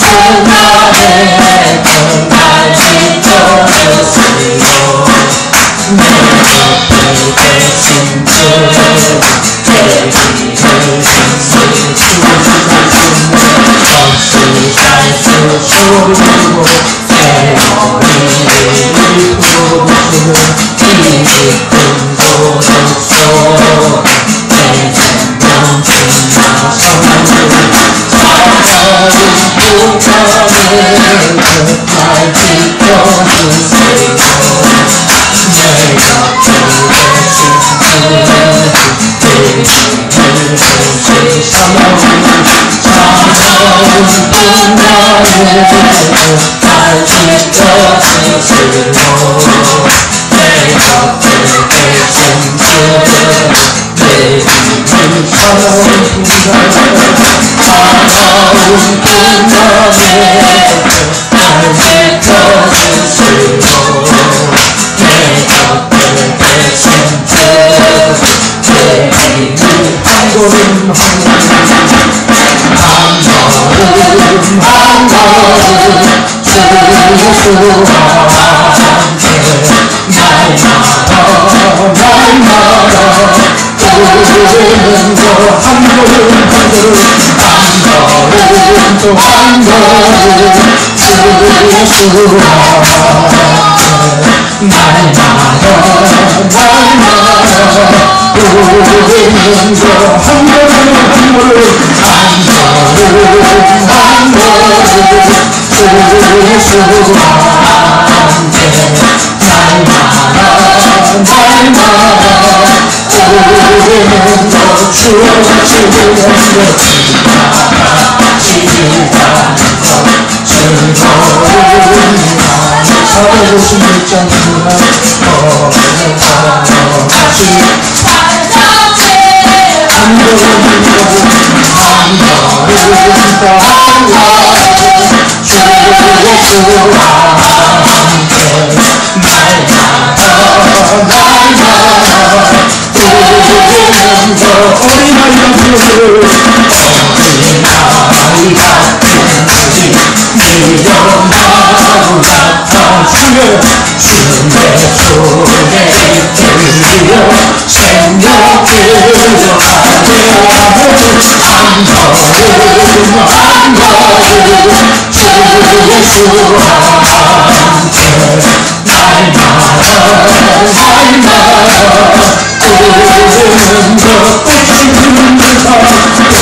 나의 날 지켜주시고 내 곁에 계신 주 내 길을 인도해주시고 없이 갈 수 없고 새로운 일을 부르시고 이 깊은 곳에서 내 생명 빛나서 차가운 꿈나를 날 지켜주시고 내 곁에 계신 주 내 길을 보시서 차가운 꿈나를 날 지켜주시고 내 곁에 계신 주내 길을 차가운 꿈나를 날 지켜주시고 내 곁에 계신 주내 길을 한 걸음 한 걸음 주 예수와 함께 날마다 우리는 한 걸음 또 한 걸음 주 예수와 함께 날마다 우리는 한 걸음 주 예수와 함께 날마다 우리는 주의 주님의 살아보신 입장이구나 한 걸음 주 예수와 함께 우리는 저 어린아이 같은 미련하고 나타주여 주의 손에 들려 생명 들어가게 한 걸음 주 예수와 함께 날마다 우리는 저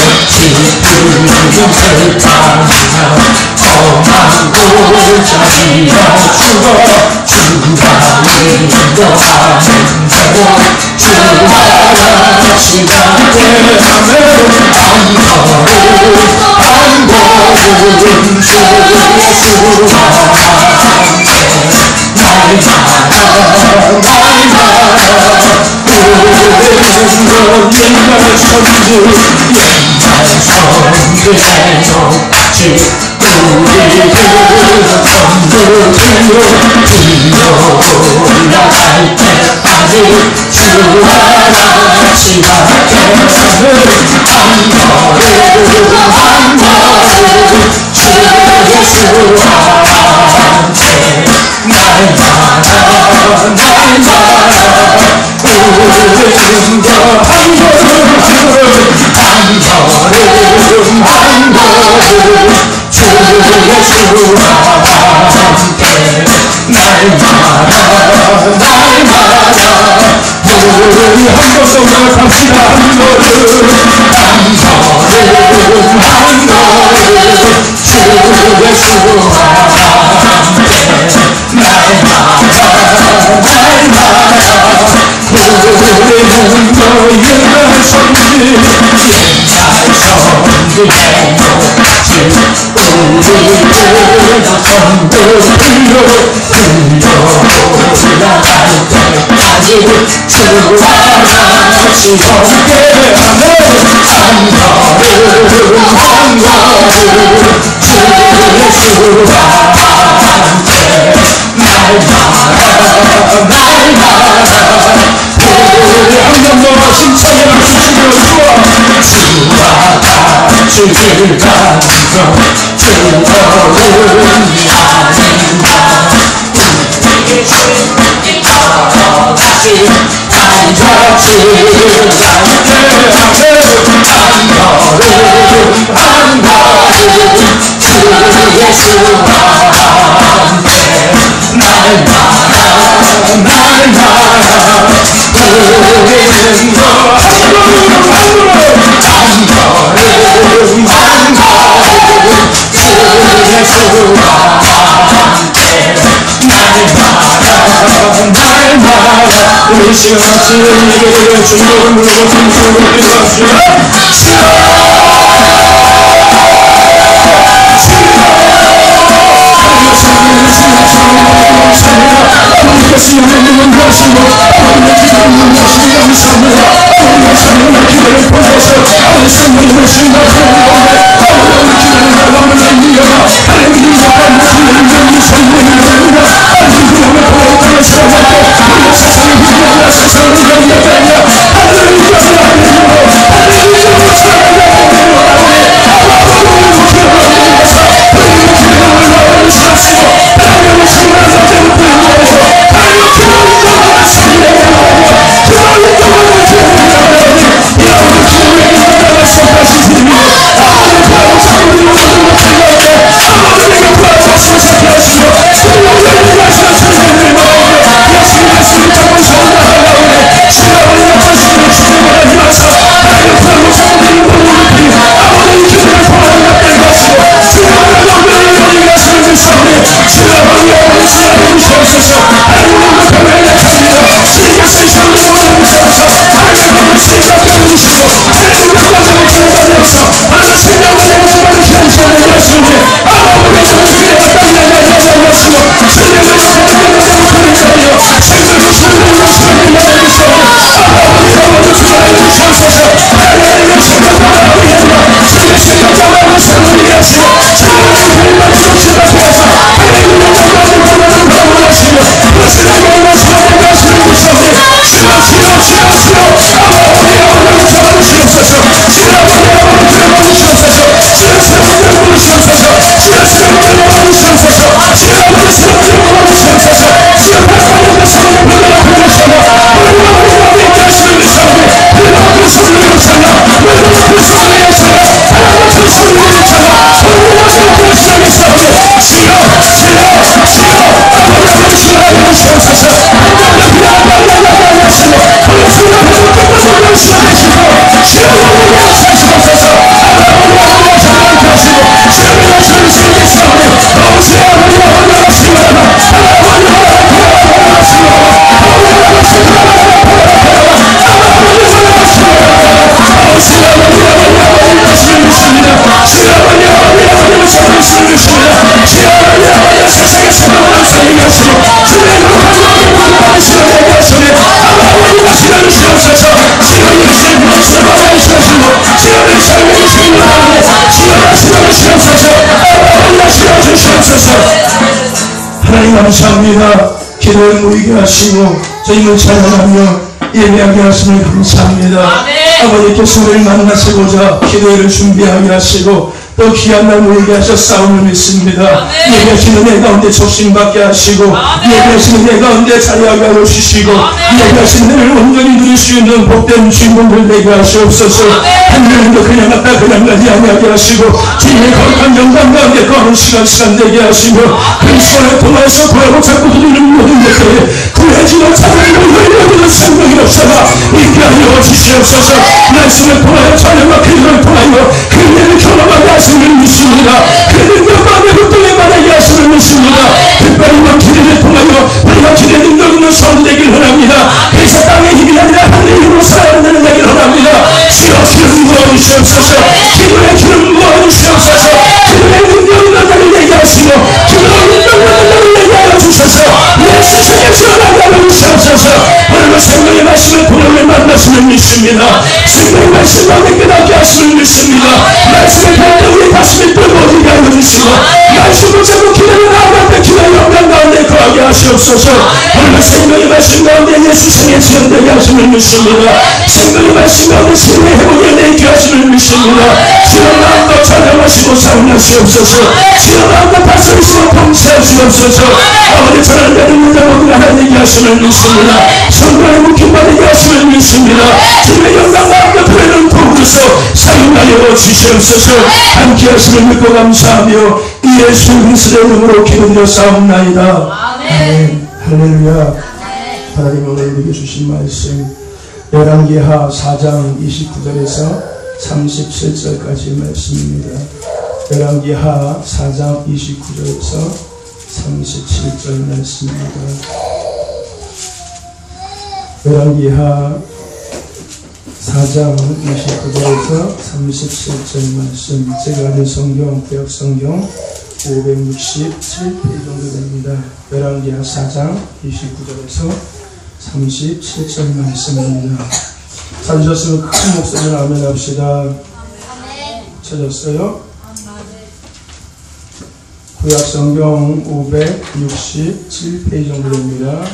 꽃이 피는 세상이나 험한 골짜기가 죽어 주가 인도하는 대로 주 하나씩 함께 한 걸음 주 예수와 함께 우리는 그 옛날 선주 해놓지 우리들은 전부 들려 올라갈 때까지 주 하나씩 함께 한 걸음 주 예수와 함께 날마다 우리는 한 걸음 주 예수와 함께 날마다 우리 한 걸음 올라갑시다 한 걸음 주 예수와 함께 날마다 우리는 너희의 선지 옛날 선지 해놓지 우리들은 전부 들려 올라갈 때까지 주 하나씩 함께하네 한 걸음 주 예수와 함께 우리 한 번 더 힘차게 박수 치며 주와 주를 가서 즐거운 우리에게 주님 걸어가신 단자 주를 한 걸음 주 예수와 함께 날마다 우리는 너 우리 시간 주님에게 중국을 물고 중국을 기도합시다. 하나님 감사합니다. 기도에 모이게 하시고 저희를 찬양하며 예배하게 하심을 감사합니다. 아버지께서 우리를 만나시고자 기도회를 준비하게 하시고 또 귀한 날 모이게 하셔 싸움을 믿습니다. 예배하시는 내 가운데 적신받게 하시고 예배하시는 내 가운데 자리하게 하여 주시고 예배하시는 내를 온전히 누릴 수 있는 복된 주인공들 되게 하시옵소서. 하늘도 그냥 갔다 그냥 가지 아니하게 하시고 주님의 거룩한 영광 가운데 거하는 시간 되게 하시고 그리스도를 통해서 구하고 자꾸 드리는 모든 것들에 구해지고 찾아내고 열려드는 생명이 없어가 있게 하여 주시옵소서. 말씀을 통하여 찬양과 기도를 통하여 그들을 경험하게 하심을 믿습니다. 그들과 마음의 고통에 만나게 하심을 믿습니다. 특별히 기도를 통하여 우리가 기도의 능력 있는 성도 되길 원합니다. 그래서 땅의 힘이 아니라 하늘의 힘으로 살아가는 되길 원합니다. 주여 기름 부어주시옵소서. 기도의 기름 부어주시옵소서. 기도의 능력 있는 나를 내게 하시고 기도의 능력 있는 나를 내게 하여 주셔서 내 세상에 지어나게 하여 주시옵소서. 오늘은 생명의 말씀을 통하여 만나심을 믿습니다. 생명의 말씀 가운데 깨닫게 하심을 믿습니다. 말씀을 가운데 우리 가슴이 뜨거워지게 하여 주시고 말씀을 잡고 기도를 나아갈 때 기도의 영광 가운데 거하게 하시옵소서. 오늘은 생명의 말씀 가운데 예수 생에 지연되게 하심을 믿습니다. 생명의 말씀 가운데 신의 회복에 내게 하심을 믿습니다. 주여 전함하시고 사용하시옵소서. 주여 마음과 다스리시고 통치하시옵소서. 아버지 저를 내는 자 모두 하나님께 하심을 믿습니다. 성도의 묵힘받게 하심을 믿습니다. 주님의 영광 마음과 표현을 도우셔서 사용하여 주시옵소서. 함께 하심을 믿고 감사하며 예수 그리스도의 이름으로 기도드렸사옵나이다. 아멘. 할렐루야. 하나님 오늘 우리에게 주신 말씀 열왕기하 4장 29절에서 37절까지 말씀입니다. 열왕기하 4장 29절에서 37절 말씀입니다. 열왕기하 4장 29절에서 37절 말씀. 제가 가진 성경 구약성경 567페이지 정도 됩니다. 열왕기하 4장 29절에서 37절 말씀입니다. 찾으셨으면 큰 목소리로 아멘 합시다. 찾았어요? 구약성경 567페이지 정도 됩니다.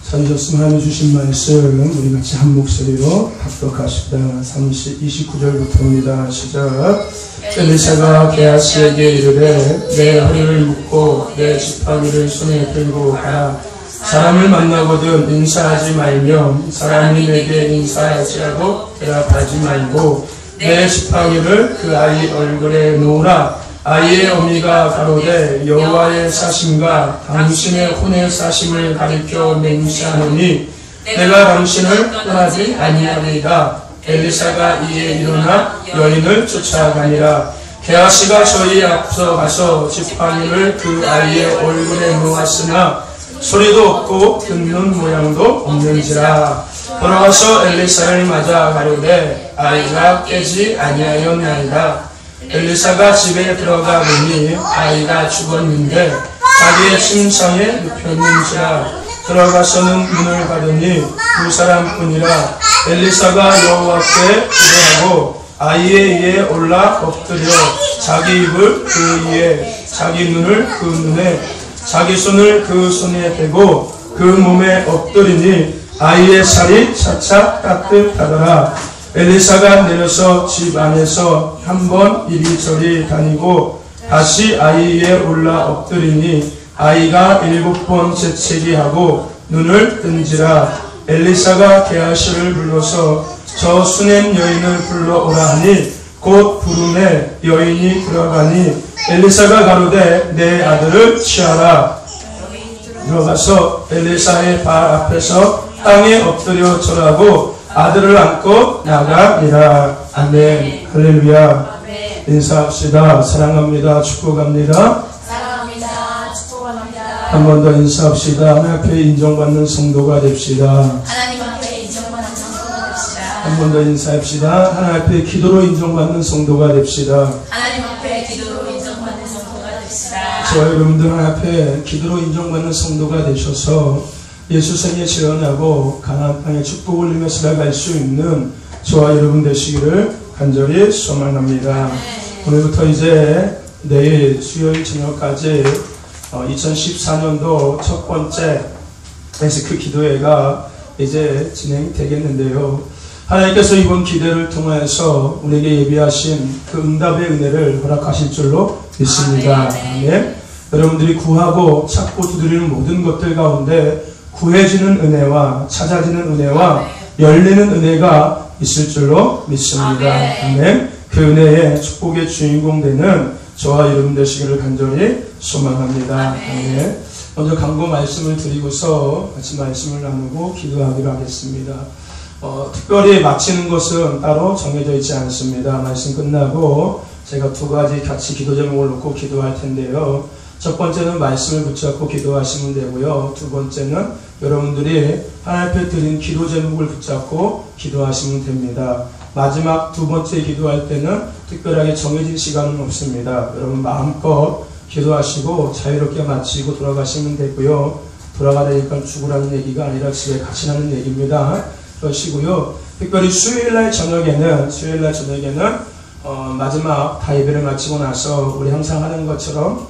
찾으셨으면 하나님 주신 말씀 우리 같이 한 목소리로 합독합시다. 29절부터입니다. 시작. 엘리사가 게하시에게 이르되 내 허리를 묶고 내 지팡이를 손에 들고 가라. 사람을 만나거든 인사하지 말며 사람이 내게 인사하지라고 대답하지 말고 내 지팡이를 그 아이 얼굴에 놓으라. 아이의 어미가 가로되 여호와의 사심과 당신의 혼의 사심을 가리켜 맹세하노니 내가 당신을 떠나지 아니하리이다. 엘리사가 이에 일어나 여인을 쫓아가니라. 게하시가 저희 앞서 가서 지팡이를 그 아이의 얼굴에 놓았으나 소리도 없고 듣는 모양도 없는지라. 돌아가서 엘리사를 맞아 가로되 아이가 깨지 아니하였나이다. 엘리사가 집에 들어가 보니 아이가 죽었는데 자기의 침상에 눕혔는지라. 들어가서는 문을 닫으니 두 사람뿐이라. 엘리사가 여호와께 기도하고 아이의 위에 올라 엎드려 자기 입을 그 위에 자기 눈을 그 눈에 자기 손을 그 손에 대고 그 몸에 엎드리니 아이의 살이 차차 따뜻하더라. 엘리사가 내려서 집 안에서 한번 이리저리 다니고 다시 아이 위에 올라 엎드리니 아이가 7번 재채기 하고 눈을 뜬지라. 엘리사가 게하시를 불러서 저 수넴 여인을 불러오라 하니 곧 부르매 여인이 들어가니 엘리사가 가로되 내 아들을 취하라. 들어가서 엘리사의 발 앞에서 땅에 엎드려 절하고 아들을 안고 나가니라. 아멘. 할렐루야. 아멘. 인사합시다. 사랑합니다. 축복합니다. 사랑합니다. 축복합니다. 한 번 더 인사합시다. 하나님 앞에 인정받는 성도가 됩시다. 하나님 앞에 인정받는 성도가 됩시다. 한 번 더 인사합시다. 하나님 앞에 기도로 인정받는 성도가 됩시다. 하나님 앞에 기도로 인정받는 성도가 됩시다. 저와 여러분들 하나님 앞에 기도로 인정받는 성도가 되셔서 예수 생에 재현하고 가나안 땅에 축복을 누리며 살아갈 수 있는 저와 여러분 되시기를 간절히 소망합니다. 오늘부터 이제 내일 수요일 저녁까지 2014년도 첫 번째 에스크 기도회가 이제 진행되겠는데요. 하나님께서 이번 기도를 통해서 우리에게 예비하신 그 응답의 은혜를 허락하실 줄로 믿습니다. 아멘. 여러분들이 구하고 찾고 두드리는 모든 것들 가운데 구해지는 은혜와 찾아지는 은혜와 열리는 은혜가 있을 줄로 믿습니다. 아멘. 그 은혜의 축복의 주인공 되는 저와 여러분 되시기를 간절히 소망합니다. 아멘. 먼저 강구 말씀을 드리고서 같이 말씀을 나누고 기도하기로 하겠습니다. 특별히 마치는 것은 따로 정해져 있지 않습니다. 말씀 끝나고 제가 두 가지 같이 기도 제목을 놓고 기도할 텐데요. 첫 번째는 말씀을 붙잡고 기도하시면 되고요. 두 번째는 여러분들이 하나님 앞에 드린 기도 제목을 붙잡고 기도하시면 됩니다. 마지막 두 번째 기도할 때는 특별하게 정해진 시간은 없습니다. 여러분 마음껏 기도하시고 자유롭게 마치고 돌아가시면 되고요. 돌아가려니까 죽으라는 얘기가 아니라 집에 가시라는 얘기입니다. 그러시고요. 특별히 수요일날 저녁에는 마지막 다 예배를 마치고 나서 우리 항상 하는 것처럼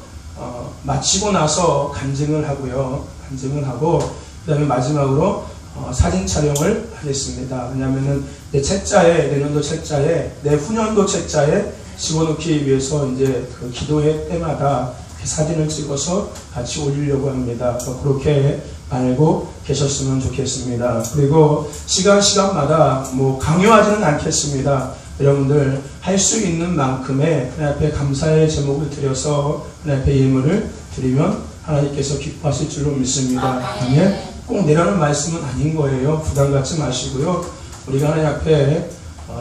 마치고 나서 간증을 하고요. 간증을 하고 그 다음에 마지막으로 사진 촬영을 하겠습니다. 왜냐하면은 내 책자에, 내년도 책자에, 내 후년도 책자에 집어넣기 위해서 이제 그 기도회 때마다 사진을 찍어서 같이 올리려고 합니다. 그렇게 알고 계셨으면 좋겠습니다. 그리고 시간마다 뭐 강요하지는 않겠습니다. 여러분들 할 수 있는 만큼의 하나님 앞에 감사의 제목을 드려서 하나님 앞에 예물을 드리면 하나님께서 기뻐하실 줄로 믿습니다. 아멘. 꼭 내라는 말씀은 아닌 거예요. 부담 갖지 마시고요. 우리가 하나님 앞에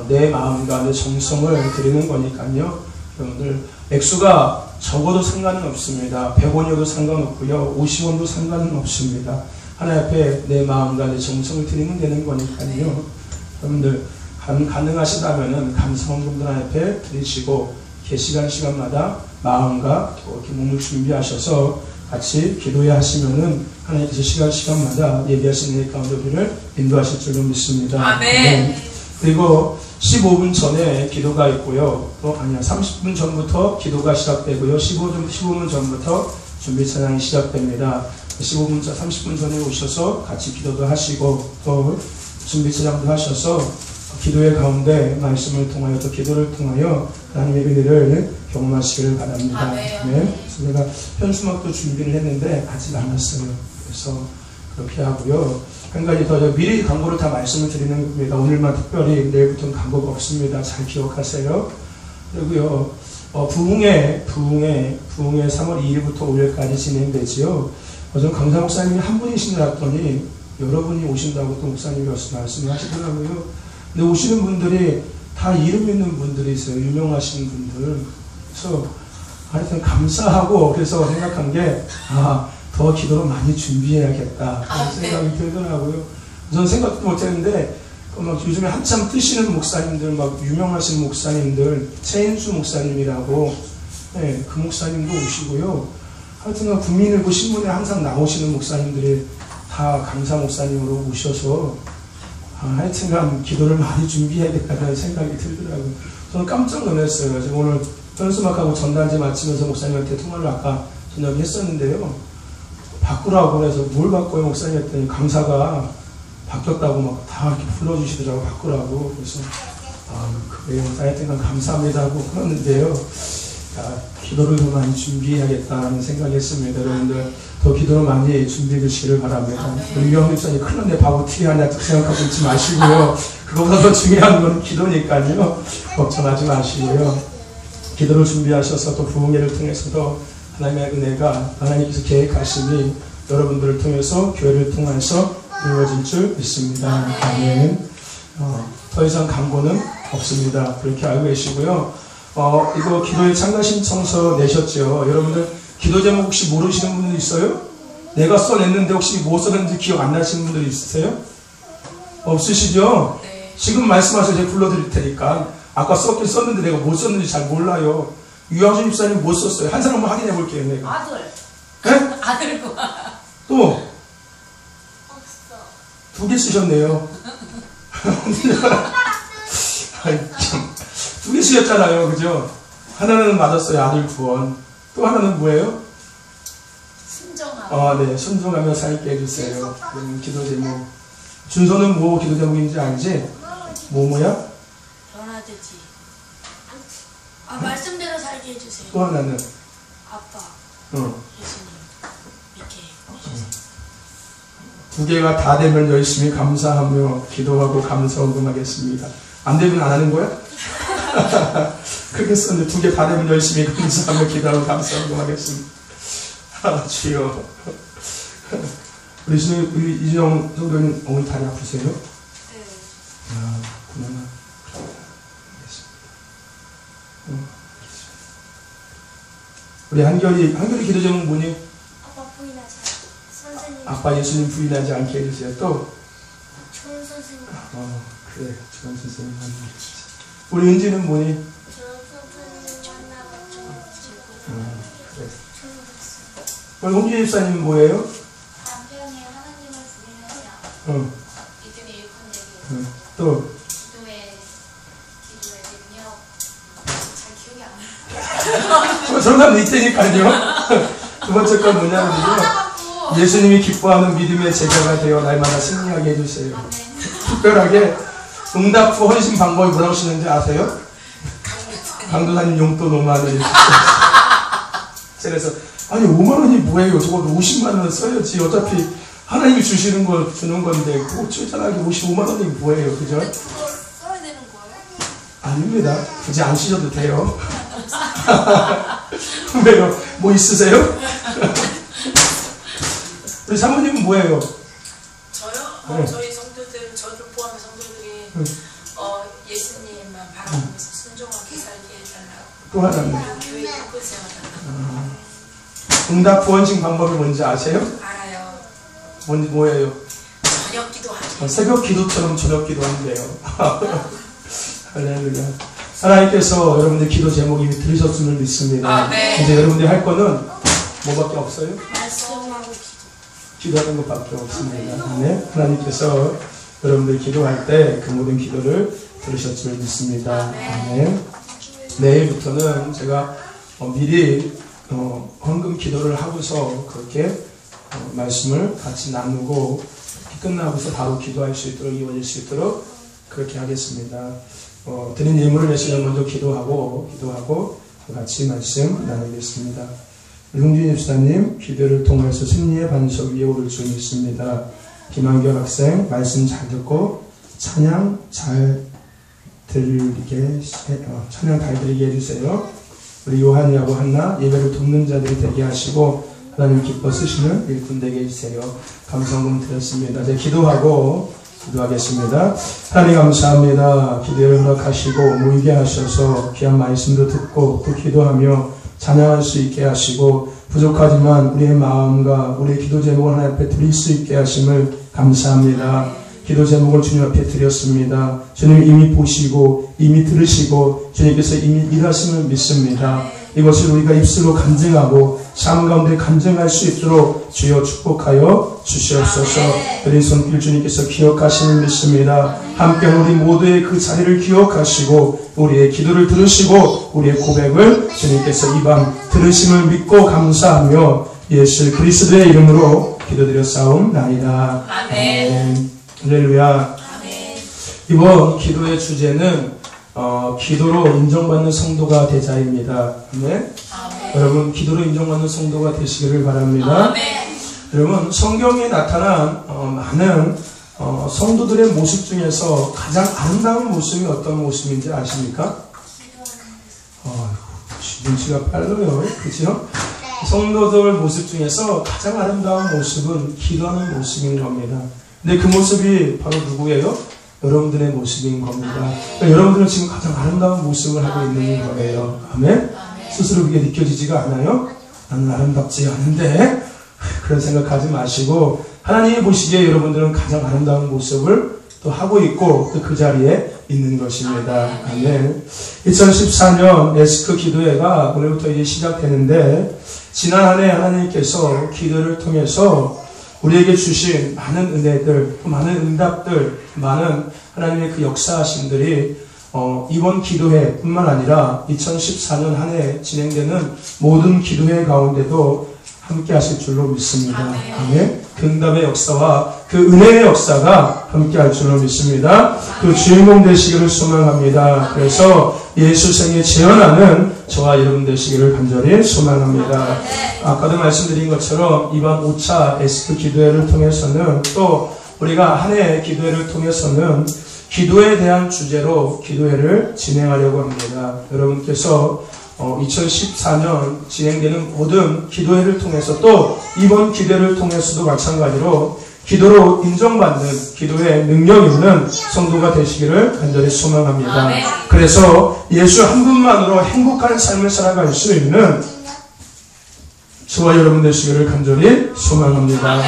내 마음과 내 정성을 드리는 거니까요. 여러분들 액수가 적어도 상관은 없습니다. 100원이어도 상관없고요. 50원도 상관은 없습니다. 하나님 앞에 내 마음과 내 정성을 드리면 되는 거니까요. 여러분들 가능하시다면은 감사원금들 하나님 앞에 드리시고 시간마다 마음과 또 이렇게 몸을 준비하셔서 같이 기도해 하시면은 하나님께서 시간마다 예배하시는 일 가운데 우리를 인도하실 줄로 믿습니다. 아멘. 그리고 15분 전에 기도가 있고요. 또 아니야 30분 전부터 기도가 시작되고요. 15분 전부터 준비 찬양이 시작됩니다. 30분 전에 오셔서 같이 기도도 하시고 또 준비 찬양도 하셔서 기도의 가운데 말씀을 통하여 또 기도를 통하여 하나님 예배를 경험하시기를 바랍니다. 네. 그래서 제가 현수막도 준비를 했는데 아직 안 왔어요. 그래서 그렇게 하고요. 한 가지 더 미리 광고를 다 말씀을 드리는 겁니다. 오늘만 특별히 내일부터는 광고가 없습니다. 잘 기억하세요. 그리고요. 부흥회 3월 2일부터 5일까지 진행되지요. 어제 강사 목사님이 한 분이신 줄 알았더니 여러분이 오신다고 또 목사님이 말씀을 하시더라고요. 근데 오시는 분들이 다 이름 있는 분들이 있어요. 유명하신 분들. 그래서 하여튼 감사하고 그래서 생각한 게 더 기도를 많이 준비해야겠다 그런 생각이 들더라고요. 저는 생각도 못했는데 막 요즘에 한참 뜨시는 목사님들, 막 유명하신 목사님들, 최인수 목사님이라고, 네, 그 목사님도 오시고요. 하여튼 국민일보 신문에 항상 나오시는 목사님들이 다 강사 목사님으로 오셔서 하여튼간 기도를 많이 준비해야겠다는 생각이 들더라고요. 저는 깜짝 놀랐어요. 지금 오늘 현수막하고 전단지 마치면서 목사님한테 통화를 아까 저녁에 했었는데요. 바꾸라고 그래서 뭘 바꿔요 목사님 했더니 강사가 바뀌었다고 막 다 이렇게 불러주시더라고 바꾸라고. 그래서 그래요. 하여튼간 감사합니다 하고 그러는데요. 기도를 더 많이 준비해야겠다는 생각이 했습니다. 여러분들 더 기도를 많이 준비해 주시기를 바랍니다. 우리 유영 목사님 큰일 났네 바보 티하냐 생각하고 있지 마시고요. 그거보다 더 중요한 건 기도니까요. 걱정하지 마시고요. 기도를 준비하셔서 또 부흥회를 통해서도 하나님의 은혜가 하나님께서 계획하심이 여러분들을 통해서 교회를 통해서 이루어질 줄 믿습니다. 아멘. 더 이상 광고는 없습니다. 그렇게 알고 계시고요. 이거 기도에 참가 신청서 내셨죠? 여러분들 기도 제목 혹시 모르시는 분들 있어요? 내가 써냈는데 혹시 뭐 써냈는지 기억 안 나시는 분들 있으세요? 없으시죠? 네. 지금 말씀하셔서 제가 불러드릴 테니까. 아까 썼긴 썼는데 내가 뭐 썼는지 잘 몰라요. 유학준 집사님 뭐 썼어요? 한 사람만 확인해 볼게요. 내가. 아들. 네? 아들과. 또? 2개 쓰셨네요. 2개 쓰셨잖아요. 그죠? 하나는 맞았어요. 아들 구원. 또 하나는 뭐예요? 순종하며. 네. 순종하며 살게 해주세요. 기도 제목. 준서는 뭐 기도 제목인지 알지? 뭐야? 변화되지. 말씀대로 살게 해주세요. 또 하나는? 아빠. 예수님. 믿게 해주세요. 2개가 다 되면 열심히 감사하며 기도하고 감사원금하겠습니다. 안 되면 안 하는 거야? 그렇게 썼는데 2개 다 되면 열심히 감사하며 기도하고 감사원금하겠습니다. 주여. 우리 이준영 성도님 어머니 다리 아프세요? 네. 그러면 우리 한결이 기도 제목 뭐니? 아빠 부인하지 선생님. 아빠 예수님 부인하지 않게 해주세요. 또? 좋은 선생님. 그래. 좋은 선생님 만나고. 우리 은지는 뭐니? 좋은 선생님 만나고 그래. 좋은 박수. 우리 홍준 집사님은 뭐예요? 남편이 하나님을 부인하며 믿음의 일꾼에게 또? 기도의 능력 잘 기억이 안 나요. 저런 사람도 있다니까요. 두 번째 건 뭐냐면요. 예수님이 기뻐하는 믿음의 제자가 되어 날마다 승리하게 해주세요. 특별하게 응답 후 헌신 방법이 뭐라고 쓰는지 아세요? 강도사님 용돈 5만원. 그래서 아니 5만원이 뭐예요? 적어도 50만원 써야지. 어차피 하나님이 주시는 거 주는 건데 그거 출전하게 55만원이 뭐예요? 그죠? 그거 써야 되는 거예요? 아닙니다. 굳이 안 쓰셔도 돼요. 왜요? 뭐 있으세요? 우리 사모님은 뭐예요? 저요? 네. 저희 성도들, 저를 포함한 성도들이 예수님만 바라보면서 순종하게 살게 해달라고. 또 하나는 교회 그 세워달라고. 응답 후원식 방법이 뭔지 아세요? 알아요. 뭐예요? 저녁 기도하기. 새벽 기도처럼 저녁 기도한대요. 할렐루야. 하나님께서 여러분들 기도 제목 이미 들으셨음을 믿습니다. 네. 이제 여러분들이 할 거는 뭐밖에 없어요? 말씀하고 기도하는 것밖에 없습니다. 네? 하나님께서 여러분들 기도할 때 그 모든 기도를 들으셨음을 믿습니다. 네. 내일부터는 제가 미리 헌금 기도를 하고서 그렇게 말씀을 같이 나누고 끝나고서 바로 기도할 수 있도록 이루어질 수 있도록 그렇게 하겠습니다. 드린 예물을 내시면 먼저 기도하고 같이 말씀 나누겠습니다. 흥준이 집사님 기도를 통해서 승리의 반석 위에 오를 줄 믿습니다. 김한결 학생 말씀 잘 듣고 찬양 잘 드리게 해주세요. 우리 요한이하고 한나 예배를 돕는 자들이 되게 하시고 하나님 기뻐 쓰시는 일꾼 되게 해주세요. 감사금 드렸습니다. 이제 기도하겠습니다. 하나님 감사합니다. 기도를 허락하시고 모이게 하셔서 귀한 말씀도 듣고 또 기도하며 찬양할 수 있게 하시고 부족하지만 우리의 마음과 우리의 기도 제목을 하나님 앞에 드릴 수 있게 하심을 감사합니다. 기도 제목을 주님 앞에 드렸습니다. 주님 이미 보시고 이미 들으시고 주님께서 이미 일하심을 믿습니다. 이것을 우리가 입술로 간증하고 삶 가운데 간증할 수 있도록 주여 축복하여 주시옵소서. 우리 손길 주님께서 기억하심을 믿습니다. 함께 우리 모두의 그 자리를 기억하시고 우리의 기도를 들으시고 우리의 고백을 주님께서 이 밤 들으심을 믿고 감사하며 예수 그리스도의 이름으로 기도드렸사옵나이다. 아멘. 할렐루야. 이번 기도의 주제는 기도로 인정받는 성도가 되자입니다. 네? 여러분 기도로 인정받는 성도가 되시기를 바랍니다. 여러분 성경에 나타난 많은 성도들의 모습 중에서 가장 아름다운 모습이 어떤 모습인지 아십니까? 눈치가 빨라요. 그렇죠? 성도들 모습 중에서 가장 아름다운 모습은 기도하는 모습인 겁니다. 근데 그 모습이 바로 누구예요? 여러분들의 모습인 겁니다. 그러니까 여러분들은 지금 가장 아름다운 모습을 하고 있는 거예요. 아멘? 스스로 그게 느껴지지가 않아요? 나는 아름답지 않은데? 그런 생각하지 마시고 하나님이 보시기에 여러분들은 가장 아름다운 모습을 또 하고 있고 또 그 자리에 있는 것입니다. 아멘. 2014년 에스크 기도회가 오늘부터 이제 시작되는데 지난 한 해 하나님께서 기도를 통해서 우리에게 주신 많은 은혜들, 많은 응답들, 많은 하나님의 그 역사하심들이 이번 기도회 뿐만 아니라 2014년 한 해 진행되는 모든 기도회 가운데도 함께 하실 줄로 믿습니다. 아멘. 그 응답의 역사와 그 은혜의 역사가 함께 할 줄로 믿습니다. 그 주인공 되시기를 소망합니다. 그래서 예수 생에 재현하는 저와 여러분 되시기를 간절히 소망합니다. 아까도 말씀드린 것처럼 이번 5차 에스크 기도회를 통해서는 또 우리가 한 해 기도회를 통해서는 기도에 대한 주제로 기도회를 진행하려고 합니다. 여러분께서 2014년 진행되는 모든 기도회를 통해서 또 이번 기도회를 통해서도 마찬가지로 기도로 인정받는 기도의 능력 있는 성도가 되시기를 간절히 소망합니다. 그래서 예수 한 분만으로 행복한 삶을 살아갈 수 있는 저와 여러분 되시기를 간절히 소망합니다.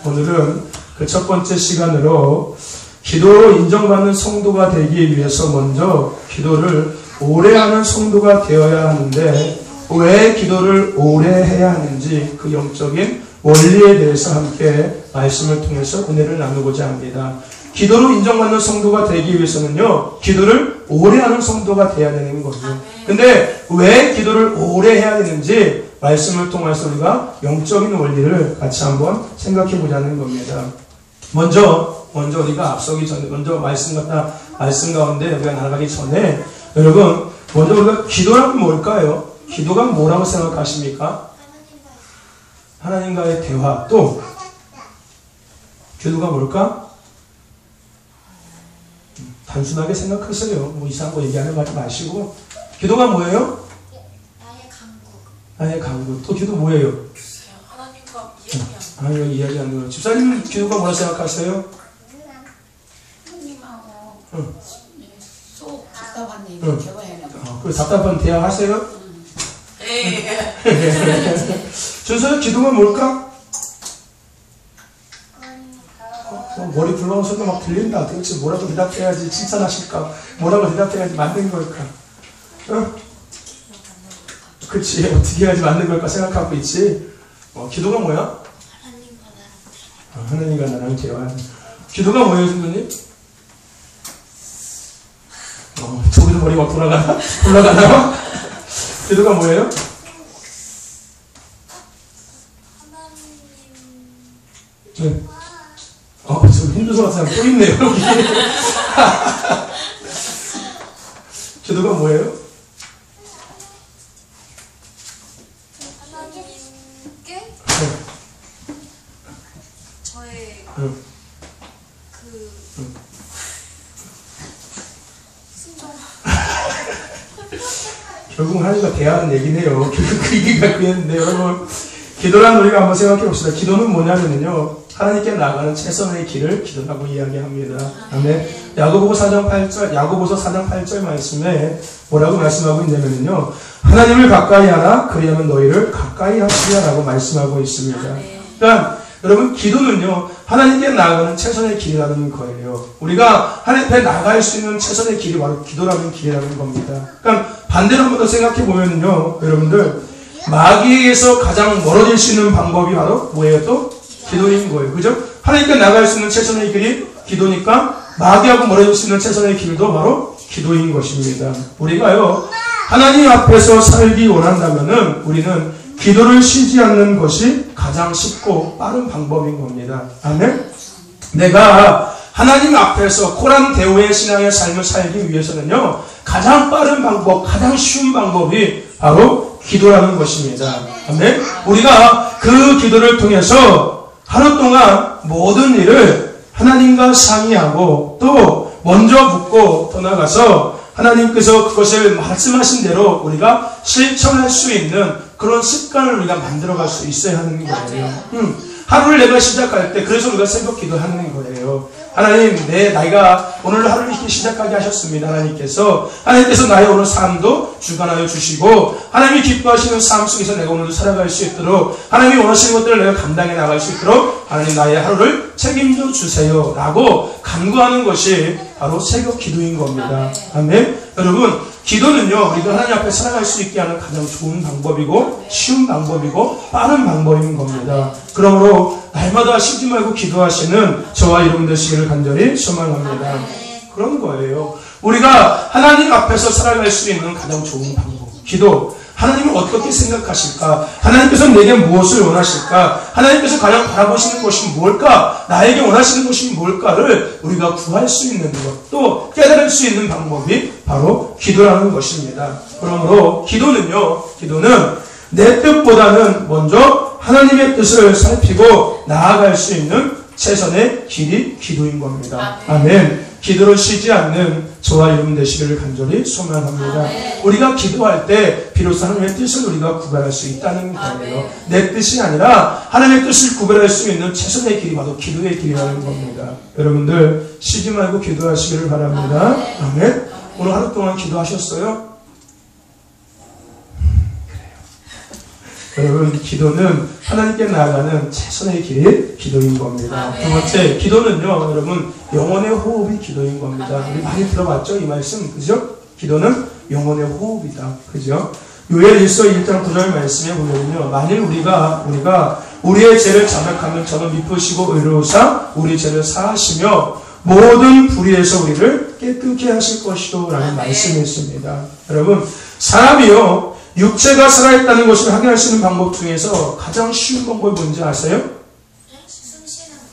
오늘은 그 첫 번째 시간으로 기도로 인정받는 성도가 되기 위해서 먼저 기도를 오래 하는 성도가 되어야 하는데 왜 기도를 오래 해야 하는지 그 영적인 원리에 대해서 함께 말씀을 통해서 은혜를 나누고자 합니다. 기도로 인정받는 성도가 되기 위해서는요, 기도를 오래 하는 성도가 되어야 되는 거죠. 근데 왜 기도를 오래 해야 되는지 말씀을 통해서 우리가 영적인 원리를 같이 한번 생각해 보자는 겁니다. 먼저 우리가 앞서기 전에, 먼저 말씀 가운데 우리가 나아가기 전에, 여러분, 먼저 우리가 기도란 뭘까요? 기도가 뭐라고 생각하십니까? 하나님과의 대화. 또, 기도가 뭘까? 단순하게 생각하세요. 뭐 이상한 거 얘기하는 거 하지 마시고. 기도가 뭐예요? 나의 강구. 또 기도 뭐예요? 하나님과 이야기하는. 하나님과 이야기하는 거. 집사님은 기도가 뭐라 생각하세요? 하나님하고 속 답답한 얘기 대화해요. 그 답답한 대화 하세요? 네. 준서야, 기도가 뭘까? 머리 굴러온 소리가 막 들린다. 도대체 뭐라고 대답해야지 칭찬하실까? 뭐라고 대답해야지 맞는 걸까? 그치, 어떻게 해야지 맞는 걸까 생각하고 있지. 기도가 뭐야? 하나님과 나랑 대화하는. 기도가 뭐예요, 선생님? 저기도 머리 막 돌아가나? 기도가 뭐예요? 네. 저 힘들어서 사람 또 있네요, 여기. 기도가 뭐예요? 하나님께 저의 순종. 결국은 하나님과 대화하는 얘기네요. 그 얘기가 그랬는데, 여러분, 기도라는 우리가 한번 생각해 봅시다. 기도는 뭐냐면요, 하나님께 나아가는 최선의 길을 기도라고 이야기합니다. 아멘. 야고보서 4장 8절 말씀에 뭐라고 말씀하고 있냐면요, 하나님을 가까이 하라, 그리하면 너희를 가까이 하시리라고 말씀하고 있습니다. 그러니까 여러분, 기도는요, 하나님께 나아가는 최선의 길이라는 거예요. 우리가 하나님 앞에 나갈 수 있는 최선의 길이 바로 기도라는 길이라는 겁니다. 그러니까 반대로 한번 더 생각해 보면요, 여러분들, 마귀에게서 가장 멀어질 수 있는 방법이 바로 뭐예요? 또 기도인 거예요. 그죠? 하나님께 나갈 수 있는 최선의 길이 기도니까 마귀하고 멀어질 수 있는 최선의 길도 바로 기도인 것입니다. 우리가요, 하나님 앞에서 살기 원한다면은 우리는 기도를 쉬지 않는 것이 가장 쉽고 빠른 방법인 겁니다. 아멘? 내가 하나님 앞에서 코란 대오의 신앙의 삶을 살기 위해서는요, 가장 빠른 방법, 가장 쉬운 방법이 바로 기도라는 것입니다. 아멘? 우리가 그 기도를 통해서 하루 동안 모든 일을 하나님과 상의하고 또 먼저 묻고 더 나가서 하나님께서 그것을 말씀하신 대로 우리가 실천할 수 있는 그런 습관을 우리가 만들어갈 수 있어야 하는 거예요. 하루를 내가 시작할 때 그래서 우리가 새벽 기도하는 거예요. 하나님, 나이가 오늘 하루를 이렇게 시작하게 하셨습니다. 하나님께서 나의 오늘 삶도 주관하여 주시고 하나님이 기뻐하시는 삶 속에서 내가 오늘도 살아갈 수 있도록 하나님이 원하시는 것들을 내가 감당해 나갈 수 있도록 하나님 나의 하루를 책임져 주세요 라고 간구하는 것이 바로 새벽 기도인 겁니다. 아멘. 여러분, 기도는요, 우리가 하나님 앞에 살아갈 수 있게 하는 가장 좋은 방법이고 쉬운 방법이고 빠른 방법인 겁니다. 그러므로 날마다 쉬지 말고 기도하시는 저와 여러분 되시기를 간절히 소망합니다. 그런 거예요. 우리가 하나님 앞에서 살아갈 수 있는 가장 좋은 방법, 기도. 하나님은 어떻게 생각하실까? 하나님께서 내게 무엇을 원하실까? 하나님께서 가장 바라보시는 것이 뭘까? 나에게 원하시는 것이 뭘까를 우리가 구할 수 있는 것, 또 깨달을 수 있는 방법이 바로 기도라는 것입니다. 그러므로 기도는 내 뜻보다는 먼저 하나님의 뜻을 살피고 나아갈 수 있는 최선의 길이 기도인 겁니다. 아멘. 기도를 쉬지 않는 저와 여러분 되시기를 간절히 소망합니다. 우리가 기도할 때 비로소 하나님의 뜻을 우리가 구별할 수 있다는 거예요. 내 뜻이 아니라 하나님의 뜻을 구별할 수 있는 최선의 길이 바로 기도의 길이라는 겁니다. 여러분들 쉬지 말고 기도하시기를 바랍니다. 아멘. 오늘 하루 동안 기도하셨어요? 여러분, 기도는 하나님께 나아가는 최선의 길이 기도인 겁니다. 두 번째, 기도는요, 여러분, 영혼의 호흡이 기도인 겁니다. 우리 많이 들어봤죠? 이 말씀, 그죠? 기도는 영혼의 호흡이다. 그죠? 요엘일서 1장 9절 말씀에 보면요, 만일 우리가 우리의 죄를 자백하면 저는 미쁘시고 의로우사 우리 죄를 사하시며 모든 불의에서 우리를 깨끗게 하실 것이도 라는 말씀이 있습니다. 여러분, 사람이요, 육체가 살아있다는 것을 확인할 수 있는 방법 중에서 가장 쉬운 방법이 뭔지 아세요?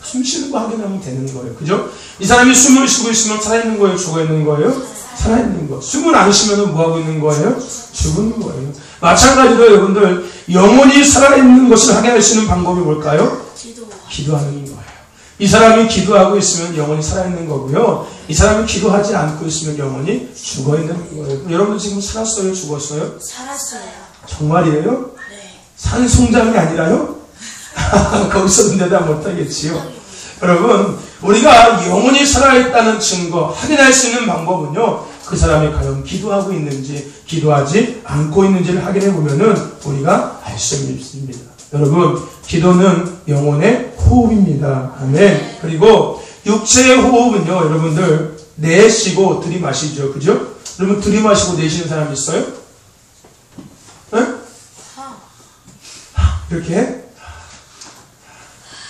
숨 쉬는 거 확인하면 되는 거예요. 그죠? 이 사람이 숨을 쉬고 있으면 살아있는 거예요? 죽어있는 거예요? 살아있는 거. 숨을 안 쉬면 뭐 하고 있는 거예요? 죽은 거예요. 마찬가지로 여러분들, 영혼이 살아있는 것을 확인할 수 있는 방법이 뭘까요? 기도하는 거예요. 이 사람이 기도하고 있으면 영혼이 살아있는 거고요. 이 사람이 기도하지 않고 있으면 영혼이 죽어있는 거예요. 여러분 지금 살았어요? 죽었어요? 살았어요. 정말이에요? 네. 산송장이 아니라요? 거기서는 대답 못하겠지요. 여러분, 우리가 영혼이 살아있다는 증거, 확인할 수 있는 방법은요, 그 사람이 과연 기도하고 있는지, 기도하지 않고 있는지를 확인해 보면은 우리가 알 수 있습니다. 여러분, 기도는 영혼의 호흡입니다. 아멘. 그리고 육체의 호흡은요, 여러분들, 내쉬고 들이마시죠. 그죠? 여러분, 들이마시고 내쉬는 사람 있어요? 응? 이렇게?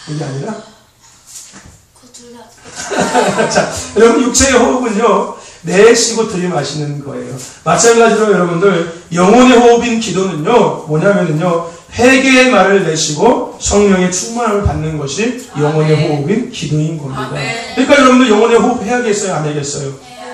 이게 아니라? 자, 여러분, 육체의 호흡은요, 내쉬고 들이마시는 거예요. 마찬가지로 여러분들, 영혼의 호흡인 기도는요, 뭐냐면요, 회개의 말을 내쉬고 성령의 충만함을 받는 것이 영혼의 호흡인 기도인 겁니다. 그러니까 여러분들 영혼의 호흡 해야겠어요? 안 해야겠어요?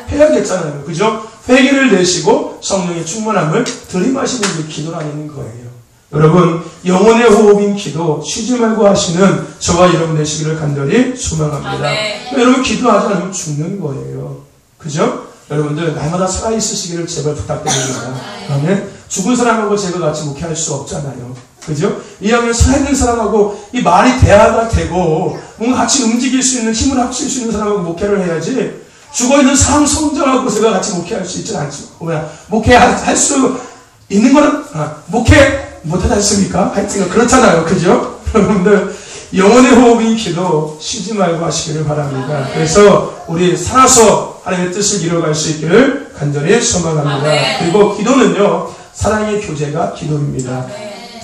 해야겠잖아요. 그죠? 회개를 내쉬고 성령의 충만함을 들이마시는 게 기도라는 거예요. 여러분, 영혼의 호흡인 기도 쉬지 말고 하시는 저와 여러분 되시기를 간절히 소망합니다. 여러분, 기도하지 않으면 죽는 거예요. 그죠? 여러분들 날마다 살아있으시기를 제발 부탁드립니다. 아멘. 죽은 사람하고 제가 같이 목회할 수 없잖아요. 그죠? 이왕이면 살아있는 사람하고 이 말이 대화가 되고 뭔가 같이 움직일 수 있는 힘을 합칠 수 있는 사람하고 목회를 해야지 죽어있는 사람 성장하고 제가 같이 목회할 수 있지 않죠. 목회할 수 있는 거는 목회 못하지 않습니까? 하여튼 그렇잖아요. 그죠? 여러분들 영혼의 호흡인 기도 쉬지 말고 하시기를 바랍니다. 그래서 우리 살아서 하나님의 뜻을 이루어갈 수 있기를 간절히 소망합니다. 그리고 기도는요, 사랑의 교제가 기도입니다.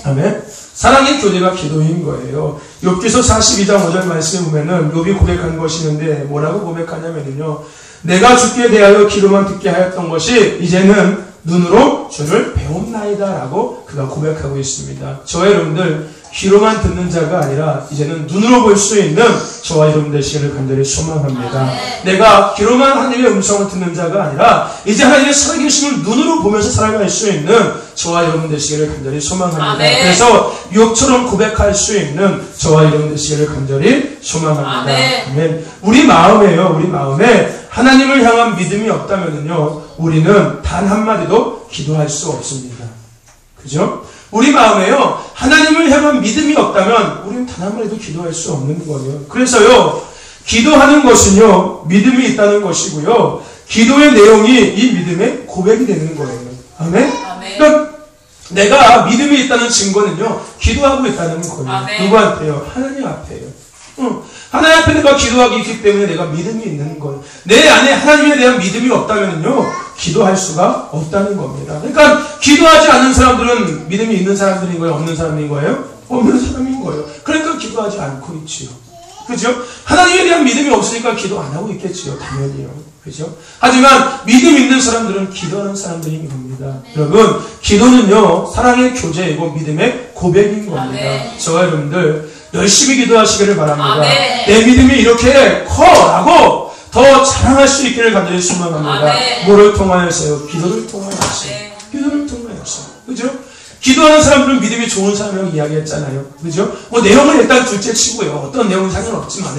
아멘. 사랑의 교제가 기도인 거예요. 욥기서 42장 5절 말씀에 보면은 욥이 고백한 것이 있는데 뭐라고 고백하냐면요, 내가 주께 대하여 귀로만 듣게 하였던 것이 이제는 눈으로 주를 배움나이다 라고 그가 고백하고 있습니다. 저와 여러분들 귀로만 듣는 자가 아니라 이제는 눈으로 볼 수 있는 저와 여러분 되시기를 간절히 소망합니다. 내가 귀로만 하나님의 음성을 듣는 자가 아니라 이제 하나님의 살아계심을 눈으로 보면서 살아갈 수 있는 저와 여러분 되시기를 간절히 소망합니다. 그래서 욥처럼 고백할 수 있는 저와 여러분 되시기를 간절히 소망합니다. 아멘. 우리 마음에요, 우리 마음에 하나님을 향한 믿음이 없다면요, 우리는 단 한마디도 기도할 수 없습니다. 그죠? 우리 마음에요, 하나님을 향한 믿음이 없다면 우리는 단 한마디도 기도할 수 없는 거예요. 그래서요, 기도하는 것은요, 믿음이 있다는 것이고요, 기도의 내용이 이 믿음의 고백이 되는 거예요. 아멘? 그러니까 내가 믿음이 있다는 증거는요, 기도하고 있다는 거예요. 누구한테요? 하나님 앞에요. 하나님 앞에 내가 기도하기 있기 때문에 내가 믿음이 있는 거예요. 내 안에 하나님에 대한 믿음이 없다면요, 기도할 수가 없다는 겁니다. 그러니까 기도하지 않는 사람들은 믿음이 있는 사람들인 거예요? 없는 사람인 거예요? 없는 사람인 거예요. 그러니까 기도하지 않고 있지요. 그죠? 하나님에 대한 믿음이 없으니까 기도 안 하고 있겠지요. 당연히요. 그죠? 하지만 믿음 있는 사람들은 기도하는 사람들인 겁니다. 여러분, 기도는요, 사랑의 교제이고 믿음의 고백인 겁니다. 저와 여러분들 열심히 기도하시기를 바랍니다. 내 믿음이 이렇게 커라고 더 자랑할 수 있기를 간절히 소망합니다. 뭐를 통하여서요? 기도를 통하여서요. 기도를 통하여서. 그죠? 기도하는 사람들은 믿음이 좋은 사람이라고 이야기했잖아요. 그죠? 뭐 내용은 일단 둘째 치고요. 어떤 내용은 상관없지만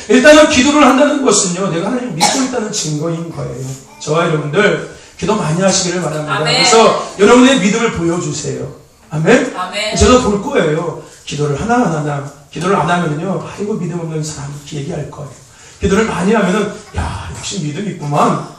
일단은 기도를 한다는 것은요, 내가 하나님을 믿고 있다는 증거인 거예요. 저와 여러분들 기도 많이 하시기를 바랍니다. 그래서 여러분의 믿음을 보여주세요. 아멘? 저도 볼 거예요. 기도를 하나하나, 기도를 안 하면요, 아이고 믿음 없는 사람 이렇게 얘기할 거예요. 기도를 많이 하면은, 야, 역시 믿음이 있구만.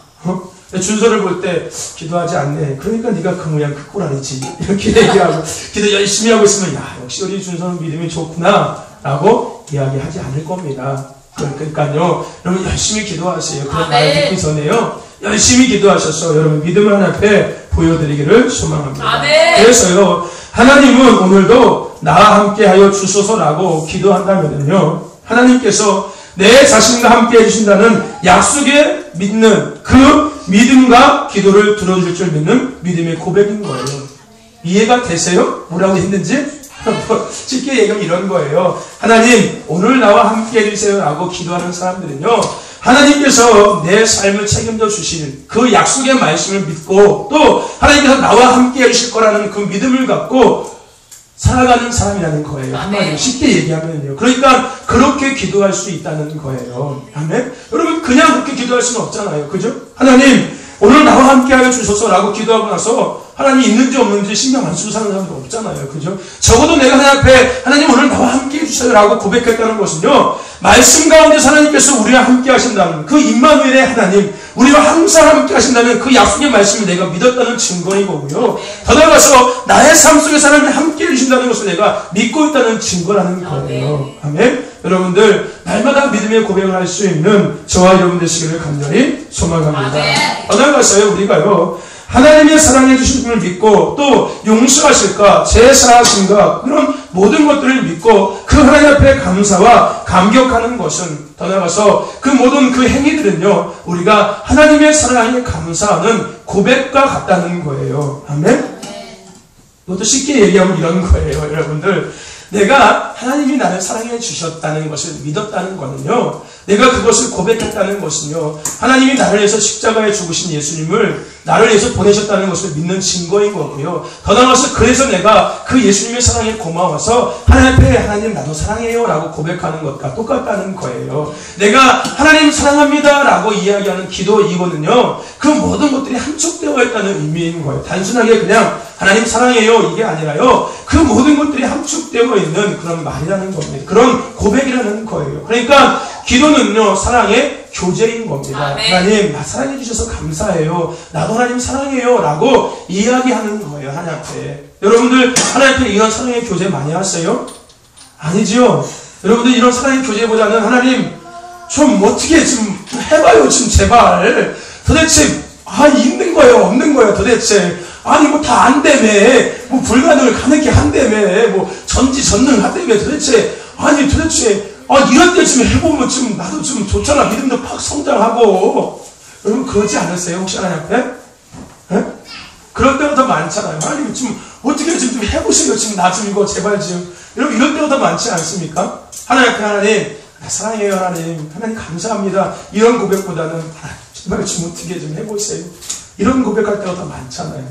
준서를 볼 때 기도하지 않네. 그러니까 네가 그 모양 그 꼴 아니지. 이렇게 얘기하고 기도 열심히 하고 있으면, 야, 역시 우리 준서는 믿음이 좋구나 라고 이야기하지 않을 겁니다. 그러니까요, 여러분 열심히 기도하세요. 그런 말 듣기 전에요, 열심히 기도하셔서 여러분 믿음을 하나님 앞에 보여드리기를 소망합니다. 그래서요, 하나님은 오늘도 나와 함께하여 주소서라고 기도한다면요, 하나님께서 내 자신과 함께 해주신다는 약속에 믿는 그 믿음과 기도를 들어줄 줄 믿는 믿음의 고백인 거예요. 이해가 되세요? 뭐라고 했는지? 쉽게 얘기하면 이런 거예요. 하나님, 오늘 나와 함께 해주세요 라고 기도하는 사람들은요, 하나님께서 내 삶을 책임져 주실 그 약속의 말씀을 믿고 또 하나님께서 나와 함께 해주실 거라는 그 믿음을 갖고 살아가는 사람이라는 거예요. 한마디로 쉽게 얘기하면요. 그러니까 그렇게 기도할 수 있다는 거예요. 아멘? 여러분, 그냥 그렇게 기도할 수는 없잖아요. 그죠? 하나님, 오늘 나와 함께 하여 주소서라고 기도하고 나서 하나님이 있는지 없는지 신경 안 쓰고 사는 사람도 없잖아요. 그죠? 적어도 내가 하나님 앞에 하나님 오늘 나와 함께 해주세요라고 고백했다는 것은요, 말씀 가운데 하나님께서 우리와 함께 하신다는 그 임마누엘의 하나님, 우리와 항상 함께 하신다는 그 약속의 말씀을 내가 믿었다는 증거인 거고요. 더 나아가서 나의 삶 속에서 하나님이 함께 해주신다는 것을 내가 믿고 있다는 증거라는 거예요. 아멘? 여러분들, 날마다 믿음의 고백을 할 수 있는 저와 여러분 되시기를 간절히 소망합니다. 더 나아가서요, 우리가요, 하나님의 사랑해 주신 분을 믿고 또 용서하실까, 제사하신가, 그런 모든 것들을 믿고 그 하나님 앞에 감사와 감격하는 것은, 더 나아가서 그 모든 그 행위들은요, 우리가 하나님의 사랑에 감사하는 고백과 같다는 거예요. 아멘? 이것도 쉽게 얘기하면 이런 거예요, 여러분들. 내가 하나님이 나를 사랑해 주셨다는 것을 믿었다는 것은요, 내가 그것을 고백했다는 것은요, 하나님이 나를 위해서 십자가에 죽으신 예수님을 나를 위해서 보내셨다는 것을 믿는 증거인 거고요. 더 나아가서 그래서 내가 그 예수님의 사랑에 고마워서 하나님 앞에 하나님 나도 사랑해요 라고 고백하는 것과 똑같다는 거예요. 내가 하나님 사랑합니다 라고 이야기하는 기도 이거는요, 그 모든 것들이 함축되어 있다는 의미인 거예요. 단순하게 그냥 하나님 사랑해요 이게 아니라요, 그 모든 것들이 함축되어 있는 그런 말이라는 겁니다. 그런 고백이라는 거예요. 그러니까 기도는요, 사랑의 교제인 겁니다. 하나님, 나 사랑해 주셔서 감사해요. 나도 하나님 사랑해요 라고 이야기하는 거예요, 하나님 앞에. 여러분들, 하나님 앞에 이런 사랑의 교제 많이 하세요? 아니죠? 여러분들, 이런 사랑의 교제보다는 하나님, 좀 어떻게 좀 해봐요, 좀 제발. 도대체, 있는 거예요, 없는 거예요, 도대체. 아니, 뭐 다 안 되매. 뭐 불가능을 가능케 한다며. 뭐 전지전능하다며. 도대체, 이럴 때 좀 해보면 좀 나도 좀 좋잖아. 믿음도 팍 성장하고. 여러분, 그러지 않으세요? 혹시 하나님 앞에? 에? 그럴 때가 더 많잖아요. 하나님, 좀 어떻게 좀 해보세요. 지금 나 좀 이거 제발 좀. 여러분, 이럴 때가 더 많지 않습니까? 하나님 앞에 하나님, 나 사랑해요, 하나님. 하나님, 감사합니다. 이런 고백보다는, 제발 좀 어떻게 좀 해보세요. 이런 고백할 때가 더 많잖아요.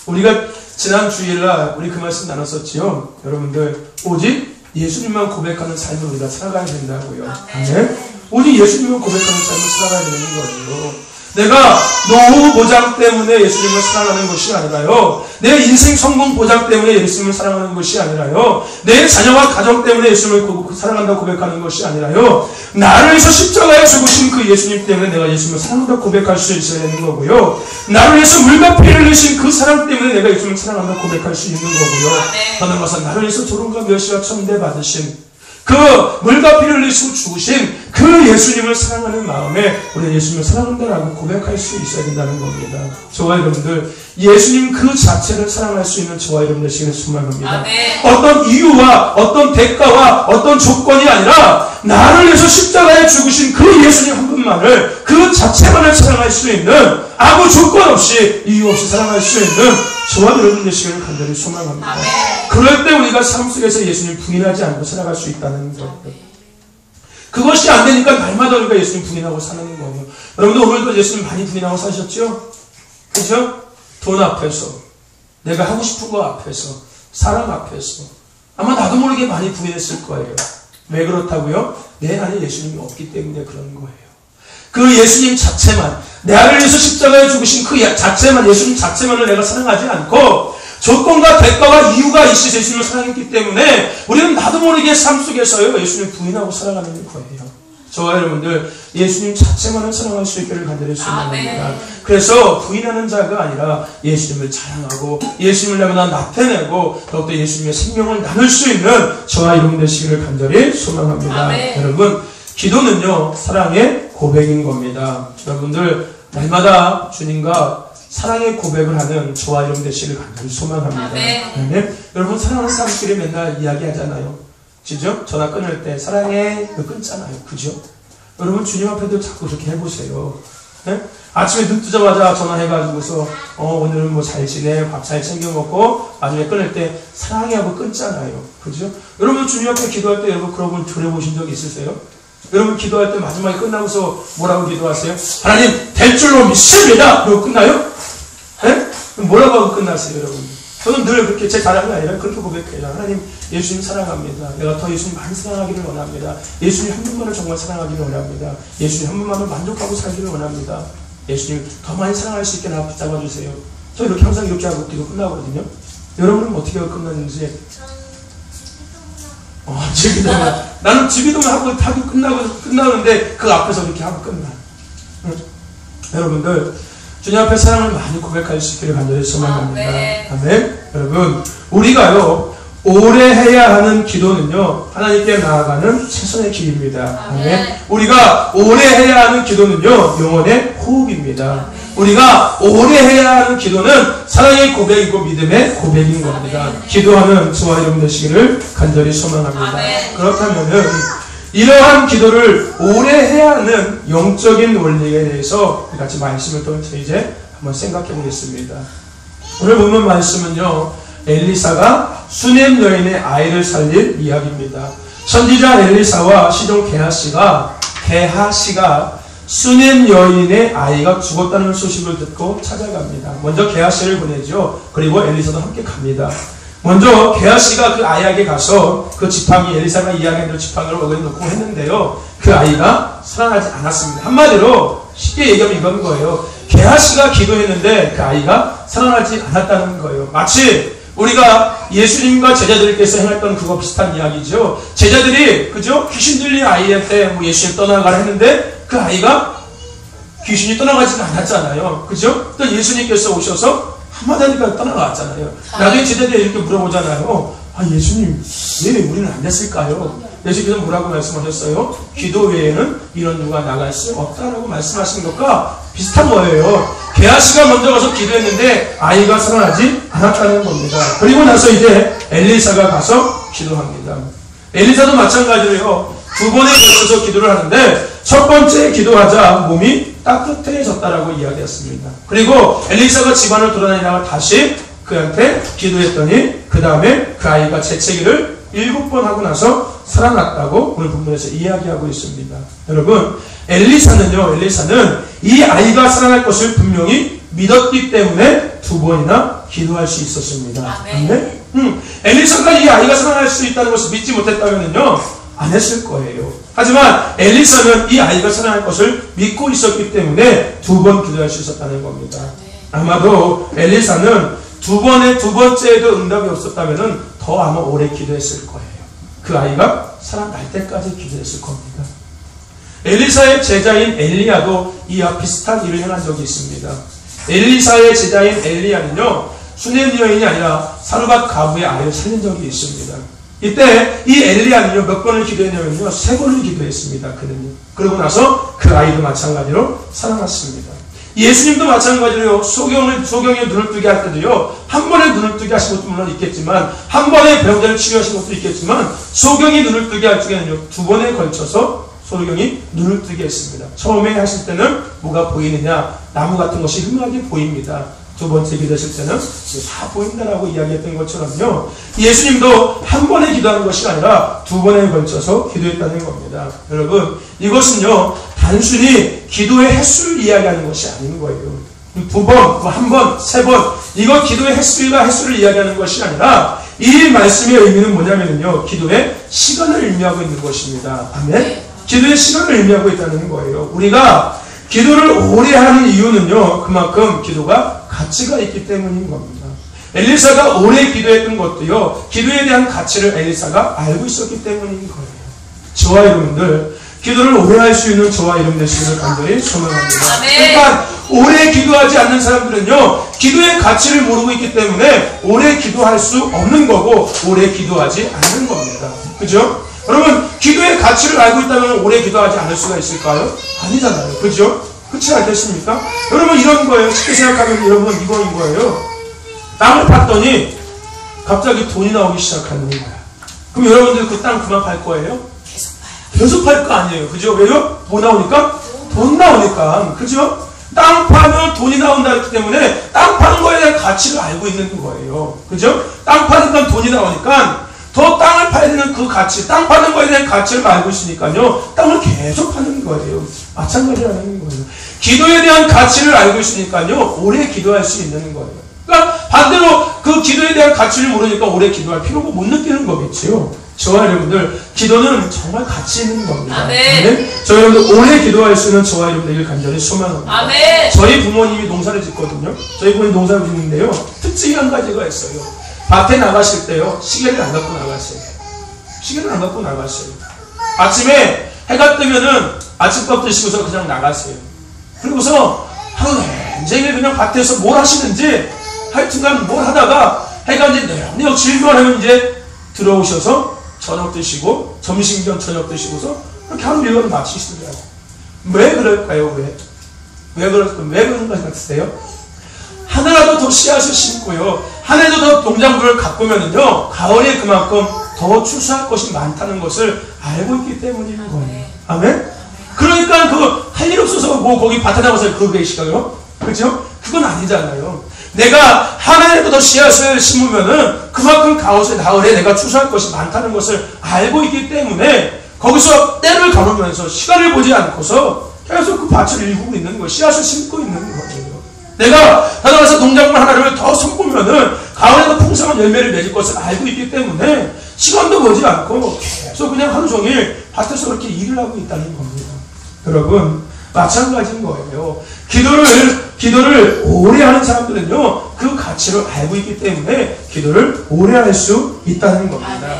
우리가 지난 주일날 우리 그 말씀 나눴었지요. 여러분들, 오직 예수님만 고백하는 삶을 우리가 살아가야 된다고요. 아멘? 오직 예수님만 고백하는 삶을 살아가야 되는 거예요. 내가 노후 보장 때문에 예수님을 사랑하는 것이 아니라요, 내 인생 성공 보장 때문에 예수님을 사랑하는 것이 아니라요, 내 자녀와 가정 때문에 예수님을 사랑한다고 고백하는 것이 아니라요, 나를 위해서 십자가에 죽으신 그 예수님 때문에 내가 예수님을 사랑한다고 고백할 수 있어야 되는 거고요, 나를 위해서 물과 피를 흘리신 그 사랑 때문에 내가 예수님을 사랑한다고 고백할 수 있는 거고요, 더 나아가서 나를 위해서 조롱과 멸시와 천대 받으신 그 물과 피를 흘리시고 죽으신 그 예수님을 사랑하는 마음에 우리 예수님을 사랑한다라고 고백할 수 있어야 된다는 겁니다. 저와 여러분들, 예수님 그 자체를 사랑할 수 있는 저와 여러분들 되시기를 소망합니다. 어떤 이유와 어떤 대가와 어떤 조건이 아니라 나를 위해서 십자가에 죽으신 그 예수님 한 분만을, 그 자체만을 사랑할 수 있는, 아무 조건 없이 이유 없이 사랑할 수 있는 저와 여러분 되시기를 간절히 소망합니다. 그럴 때 우리가 삶 속에서 예수님 부인하지 않고 살아갈 수 있다는 거예요. 그것이 안 되니까 날마다 우리가 예수님 부인하고 사는 거예요. 여러분들, 오늘도 예수님 많이 부인하고 사셨죠? 그죠? 돈 앞에서, 내가 하고 싶은 거 앞에서, 사람 앞에서 아마 나도 모르게 많이 부인했을 거예요. 왜 그렇다고요? 내 안에 예수님이 없기 때문에 그런 거예요. 그 예수님 자체만, 나를 위해서 십자가에 죽으신 그 자체만, 예수님 자체만을 내가 사랑하지 않고 조건과 대가와 이유가 있으셔서 예수님을 사랑했기 때문에 우리는 나도 모르게 삶 속에서요, 예수님을 부인하고 살아가는 거예요. 저와 여러분들, 예수님 자체만을 사랑할 수 있기를 간절히 소망합니다. 그래서 부인하는 자가 아니라 예수님을 자랑하고 예수님을 내가 나타내고 더욱더 예수님의 생명을 나눌 수 있는 저와 여러분 되시기를 간절히 소망합니다. 여러분, 기도는요, 사랑의 고백인 겁니다. 여러분들, 날마다 주님과 사랑의 고백을 하는 저와 여러분 되시기를 간절히 소망합니다. 여러분, 사랑하는 사람끼리 맨날 이야기하잖아요. 그죠? 전화 끊을 때 사랑해, 끊잖아요. 그죠? 여러분, 주님 앞에도 자꾸 그렇게 해보세요. 네? 아침에 눈 뜨자마자 전화해가지고서 오늘은 뭐 잘 지내, 밥 잘 챙겨 먹고 나중에 끊을 때 사랑해 하고 끊잖아요. 그죠? 여러분 주님 앞에 기도할 때 여러분 그런 걸 들어보신 적 있으세요? 여러분 기도할 때 마지막에 끝나고서 뭐라고 기도하세요? 하나님 될 줄로 믿습니다. 그러고 끝나요? 네? 뭐라고 하고 끝나세요, 여러분? 저는 늘 그렇게 제 자랑이 아니라 그렇게 고백해요. 하나님, 예수님 사랑합니다. 내가 더 예수님 많이 사랑하기를 원합니다. 예수님 한 분만을 정말 사랑하기를 원합니다. 예수님 한 분만을 만족하고 살기를 원합니다. 예수님 더 많이 사랑할 수 있게 나 붙잡아 주세요. 저 이렇게 항상 이렇게 하고 기도 끝나거든요. 여러분은 어떻게 하고 끝났는지? 집이동을 나는 집이동을 하고 끝나는데 그 앞에서 이렇게 하고 끝나. 여러분들 주님 앞에 사랑을 많이 고백할 수 있기를 간절히 소망합니다. 아멘. 여러분 우리가요 오래 해야 하는 기도는요 하나님께 나아가는 최선의 길입니다. 아멘. 우리가 오래 해야 하는 기도는요 영혼의 호흡입니다. 우리가 오래 해야 하는 기도는 사랑의 고백이고 믿음의 고백인 겁니다. 기도하는 저와 여러분 되시기를 간절히 소망합니다. 그렇다면은 이러한 기도를 오래 해야 하는 영적인 원리에 대해서 같이 말씀을 통해서 이제 한번 생각해 보겠습니다. 오늘 본문 말씀은요 엘리사가 수넴 여인의 아이를 살릴 이야기입니다. 선지자 엘리사와 시종 게하시가 수넴 여인의 아이가 죽었다는 소식을 듣고 찾아갑니다. 먼저 게하시를 보내죠. 그리고 엘리사도 함께 갑니다. 먼저 게하시가 그 아이에게 가서 그 지팡이 엘리사가 이야기한 지팡이를 어긋 놓고 했는데요. 그 아이가 살아나지 않았습니다. 한마디로 쉽게 얘기하면 이건 거예요. 게하시가 기도했는데 그 아이가 살아나지 않았다는 거예요. 마치 우리가 예수님과 제자들께서 행했던 그거 비슷한 이야기죠. 제자들이 그죠? 귀신 들린 아이한테 뭐 예수님 떠나가라 했는데 그 아이가 귀신이 떠나가지는 않았잖아요. 그죠? 또 예수님께서 오셔서 한마디 하니까 떠나갔잖아요. 나중에 제자들이 이렇게 물어보잖아요. 예수님 왜 우리는 안 됐을까요? 예수님께서 뭐라고 말씀하셨어요? 기도 외에는 이런 누가 나갈 수 없다라고 말씀하신 것과 비슷한 거예요. 게하시가 먼저 가서 기도했는데 아이가 살아나지 않았다는 겁니다. 그리고 나서 이제 엘리사가 가서 기도합니다. 엘리사도 마찬가지로요. 두 번에 걸쳐서 기도를 하는데 첫 번째 기도하자 몸이 따뜻해졌다라고 이야기했습니다. 그리고 엘리사가 집안을 돌아다니다가 다시 그한테 기도했더니 그 다음에 그 아이가 재채기를 7번 하고 나서 살아났다고 오늘 본문에서 이야기하고 있습니다. 여러분 엘리사는 이 아이가 살아날 것을 분명히 믿었기 때문에 2번이나 기도할 수 있었습니다. 아멘. 엘리사가 이 아이가 살아날 수 있다는 것을 믿지 못했다면요 안 했을 거예요. 하지만 엘리사는 이 아이가 살아날 것을 믿고 있었기 때문에 2번 기도할 수 있었다는 겁니다. 아마도 엘리사는 두 번째에도 응답이 없었다면 더 아마 오래 기도했을 거예요. 그 아이가 살아날 때까지 기도했을 겁니다. 엘리사의 제자인 엘리야도 이와 비슷한 일을 행한 적이 있습니다. 엘리사의 제자인 엘리야는요 수넴 여인이 아니라 사르밧 가부의 아이를 살린 적이 있습니다. 이때 이 엘리야는요 몇 번을 기도했냐면요 3번을 기도했습니다. 그는요. 그러고 나서 그 아이도 마찬가지로 살아났습니다. 예수님도 마찬가지로 소경에 눈을 뜨게 할 때도요 한 번에 눈을 뜨게 하신 것도 물론 있겠지만 한 번에 병자를 치유하신 것도 있겠지만 소경이 눈을 뜨게 할 적에는요 2번에 걸쳐서 소경이 눈을 뜨게 했습니다. 처음에 하실 때는 뭐가 보이느냐 나무 같은 것이 흠하게 보입니다. 2번째 기도했을 때는 다 보인다라고 이야기했던 것처럼요 예수님도 한 번에 기도하는 것이 아니라 2번에 걸쳐서 기도했다는 겁니다. 여러분 이것은요 단순히 기도의 횟수를 이야기하는 것이 아닌 거예요. 2번, 1번, 3번 이거 기도의 횟수를 이야기하는 것이 아니라 이 말씀의 의미는 뭐냐면요 기도의 시간을 의미하고 있는 것입니다. 아멘. 기도의 시간을 의미하고 있다는 거예요. 우리가 기도를 오래 하는 이유는요 그만큼 기도가 가치가 있기 때문인 겁니다. 엘리사가 오래 기도했던 것도요 기도에 대한 가치를 엘리사가 알고 있었기 때문인 거예요. 저와 여러분들 기도를 오래 할 수 있는 저와 여러분 되시기를 간절히 소망합니다. 그러니까 오래 기도하지 않는 사람들은요 기도의 가치를 모르고 있기 때문에 오래 기도할 수 없는 거고 오래 기도하지 않는 겁니다. 그죠? 여러분 기도의 가치를 알고 있다면 오래 기도하지 않을 수가 있을까요? 아니잖아요. 그죠? 그렇지 않겠습니까? 여러분 이런 거예요. 쉽게 생각하면 여러분 이거인 거예요. 땅을 팠더니 갑자기 돈이 나오기 시작하는 거예요. 그럼 여러분들 그 땅 그만 팔 거예요? 계속 팔 거 아니에요. 그죠? 왜요? 뭐 나오니까? 돈 나오니까. 그죠? 땅 파면 돈이 나온다 했기 때문에 땅 파는 거에 대한 가치를 알고 있는 거예요. 그죠? 땅 파니까 돈이 나오니까 더 땅을 파야 되는 그 가치, 땅 파는 거에 대한 가치를 알고 있으니까요. 땅을 계속 파는 거예요. 마찬가지라는 거예요. 기도에 대한 가치를 알고 있으니까요. 오래 기도할 수 있는 거예요. 그러니까 반대로 그 기도에 대한 가치를 모르니까 오래 기도할 필요가 못 느끼는 거겠지요. 저와 여러분들 기도는 정말 가치 있는 겁니다. 아멘. 저희 여러분들 오래 기도할 수 있는 저와 여러분들 간절히 소망합니다. 아멘. 저희 부모님이 농사를 짓거든요. 저희 부모님 농사를 짓는데요. 특징이 한 가지가 있어요. 밭에 나가실 때요. 시계를 안 갖고 나가세요. 시계를 안 갖고 나가세요. 아침에 해가 뜨면은 아침밥 드시고서 그냥 나가세요. 그리고서 하루 종일 그냥 밭에서 뭘 하시는지 하여튼간 뭘 하다가 해가 이제 내역 질주하면 하면 이제 들어오셔서 저녁 드시고 점심 겸 저녁 드시고서 그렇게 하루 일과를 마치시더라고요. 왜 그럴까요? 왜 그런 것 같으세요? 하나라도 더 씨앗을 심고요. 한 해도 더 농작물을 가꾸면은요, 가을에 그만큼 더 추수할 것이 많다는 것을 알고 있기 때문인 거예요. 아멘? 그러니까 할 일 없어서 뭐 거기 밭에 나가서 그거 계시가요? 그죠? 그건 아니잖아요. 내가 한 해도 더 씨앗을 심으면은 그만큼 가을에 내가 추수할 것이 많다는 것을 알고 있기 때문에 거기서 때를 가누면서 시간을 보지 않고서 계속 그 밭을 일구고 있는 거예요. 씨앗을 심고 있는 거예요. 내가 나가서 농작물 하나를 더 섞으면은 가을에도 풍성한 열매를 맺을 것을 알고 있기 때문에 시간도 보지 않고 계속 그냥 하루 종일 밭에서 그렇게 일을 하고 있다는 겁니다. 여러분, 마찬가지인 거예요. 기도를 오래 하는 사람들은요, 그 가치를 알고 있기 때문에 기도를 오래 할 수 있다는 겁니다.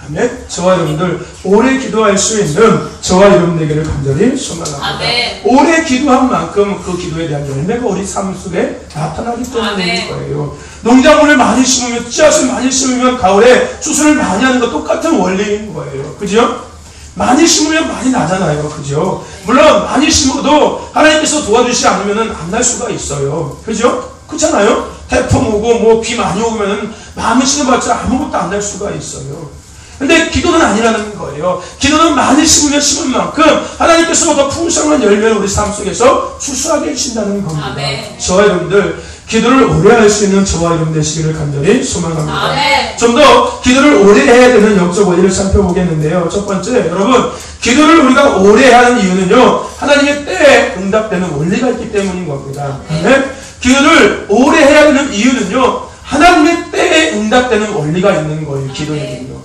아멘. 저와 여러분들 오래 기도할 수 있는 저와 여러분에게를 간절히 소망합니다. 아멘. 오래 기도한 만큼 그 기도에 대한 열매가 우리 삶 속에 나타나기 때문인 거예요. 농작물을 많이 심으면, 씨앗을 많이 심으면 가을에 추수를 많이 하는 거 똑같은 원리인 거예요. 그죠? 많이 심으면 많이 나잖아요. 그죠? 물론 많이 심어도 하나님께서 도와주시지 않으면 안 날 수가 있어요. 그죠? 그렇잖아요? 태풍 오고 뭐 비 많이 오면 마음이 심어봤자 아무것도 안 날 수가 있어요. 근데 기도는 아니라는 거예요. 기도는 많이 심으면 심은 만큼 하나님께서 더 풍성한 열매를 우리 삶 속에서 추수하게 해주신다는 겁니다. 아멘. 저와 여러분들 기도를 오래 할 수 있는 저와 여러분 되시기를 간절히 소망합니다. 아멘. 좀 더 기도를 오래 해야 되는 영적 원리를 살펴보겠는데요. 첫 번째, 여러분, 기도를 우리가 오래 하는 이유는요, 하나님의 때에 응답되는 원리가 있기 때문인 겁니다. 아멘. 기도를 오래 해야 되는 이유는요, 하나님의 때에 응답되는 원리가 있는 거예요. 기도에는요.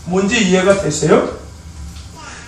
뭔지 이해가 되세요?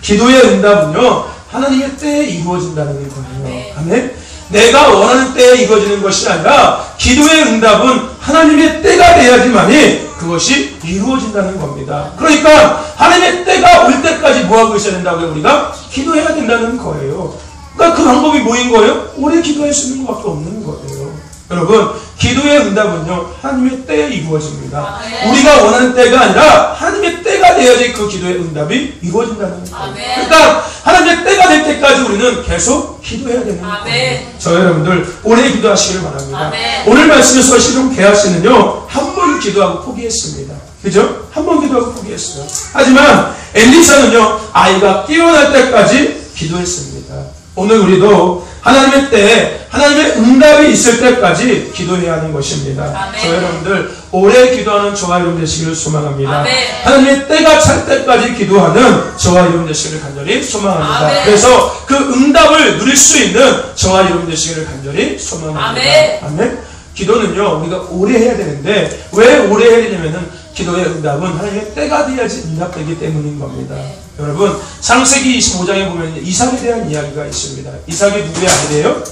기도의 응답은요, 하나님의 때에 이루어진다는 거예요. 아멘. 내가 원하는 때에 이루어지는 것이 아니라 기도의 응답은 하나님의 때가 돼야지만이 그것이 이루어진다는 겁니다. 그러니까 하나님의 때가 올 때까지 뭐하고 있어야 된다고요? 우리가 기도해야 된다는 거예요. 그러니까 그 방법이 뭐인 거예요? 오래 기도할 수 있는 것밖에 없는 거예요. 여러분, 기도의 응답은요, 하나님의 때에 이루어집니다. 우리가 원하는 때가 아니라 하나님의 때가 돼야지 그 기도의 응답이 이루어진다는 거예요. 그러니까 하나님의 때가 될 때까지 우리는 계속 기도해야 되는 거예요. 저 여러분들 오래 기도하시길 바랍니다. 오늘 말씀에서 시종 게하시는요, 한 번 기도하고 포기했습니다. 그죠? 한 번 기도하고 포기했어요. 하지만 엘리사는요, 아이가 깨어날 때까지 기도했습니다. 오늘 우리도 하나님의 때에 하나님의 응답이 있을 때까지 기도해야 하는 것입니다. 아멘. 저 여러분들 오래 기도하는 저와 여러분 되시기를 소망합니다. 아멘. 하나님의 때가 찰 때까지 기도하는 저와 여러분 되시기를 간절히 소망합니다. 아멘. 그래서 그 응답을 누릴 수 있는 저와 여러분 되시기를 간절히 소망합니다. 아멘. 아멘. 기도는요, 우리가 오래 해야 되는데 왜 오래 해야 되냐면은 기도의 응답은 하나님의 때가 돼야지 응답되기 때문인 겁니다. 여러분, 창세기 25장에 보면 이삭에 대한 이야기가 있습니다. 이삭이 누구의 아들이에요?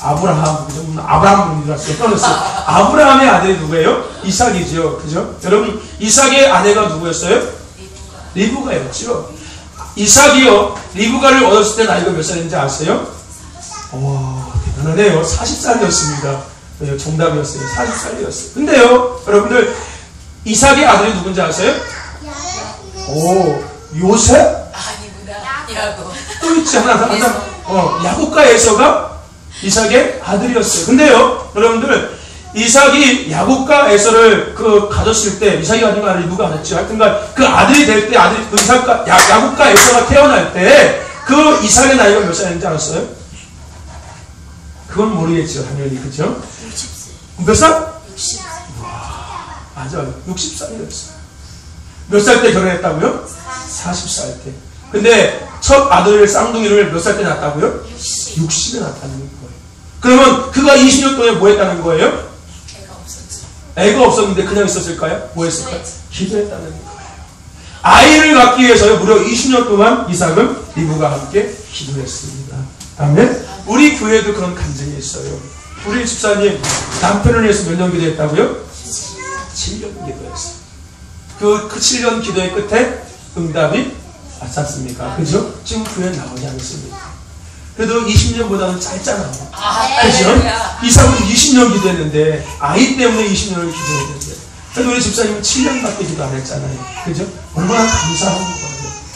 아브라함. 아브라함 분인 줄 알았어요. 떠났어요. 아브라함의 아들이 누구예요? 이삭이죠. 그죠? 여러분, 이삭의 아내가 누구였어요? 리브가였죠. 이삭이요, 리브가를 얻었을 때 나이가 몇 살인지 아세요? 와, 대단하네요. 40살이었습니다. 정답이었어요. 40살이었어요. 근데요, 여러분들, 이삭의 아들이 누군지 아세요? 오, 요셉? 아니구나. 야곱. 또 있지, 하나. 야곱과 에서가 이삭의 아들이었어요. 근데요, 여러분들, 이삭이 야곱과 에서를 가졌을 때, 이삭이 가진 거 아니라 누가 가졌죠? 하여튼간, 그 아들이 될 때, 야곱과 에서가 태어날 때, 그 이삭의 나이가 몇 살인지 알았어요? 그건 모르겠죠, 당연히. 그죠? 60세. 몇 살? 60세. 맞아요. 60살이었어요. 몇 살 때 결혼했다고요? 40살 때. 근데 첫 아들 쌍둥이를 몇 살 때 낳았다고요? 60에 낳았다는 거예요. 그러면 그가 20년 동안 뭐 했다는 거예요? 애가 없었죠. 애가 없었는데 그냥 있었을까요? 뭐 했을까요? 기도했다는 거예요. 아이를 갖기 위해서 무려 20년 동안 이삭은 리브가 함께 기도했습니다. 아멘. 우리 교회도 그런 간증이 있어요. 우리 집사님 남편을 위해서 몇 년 기도했다고요? 7년 기도했어요. 그 7년 기도의 끝에 응답이 왔지 않습니까? 그죠? 지금 교회 나오지 않습니까? 그래도 20년보다는 짧잖아요. 그죠? 이삭은 20년 기도했는데 아이 때문에 20년을 기도했는데 그래도 우리 집사님은 7년밖에 기도 안 했잖아요. 그죠? 얼마나 감사한 거예요.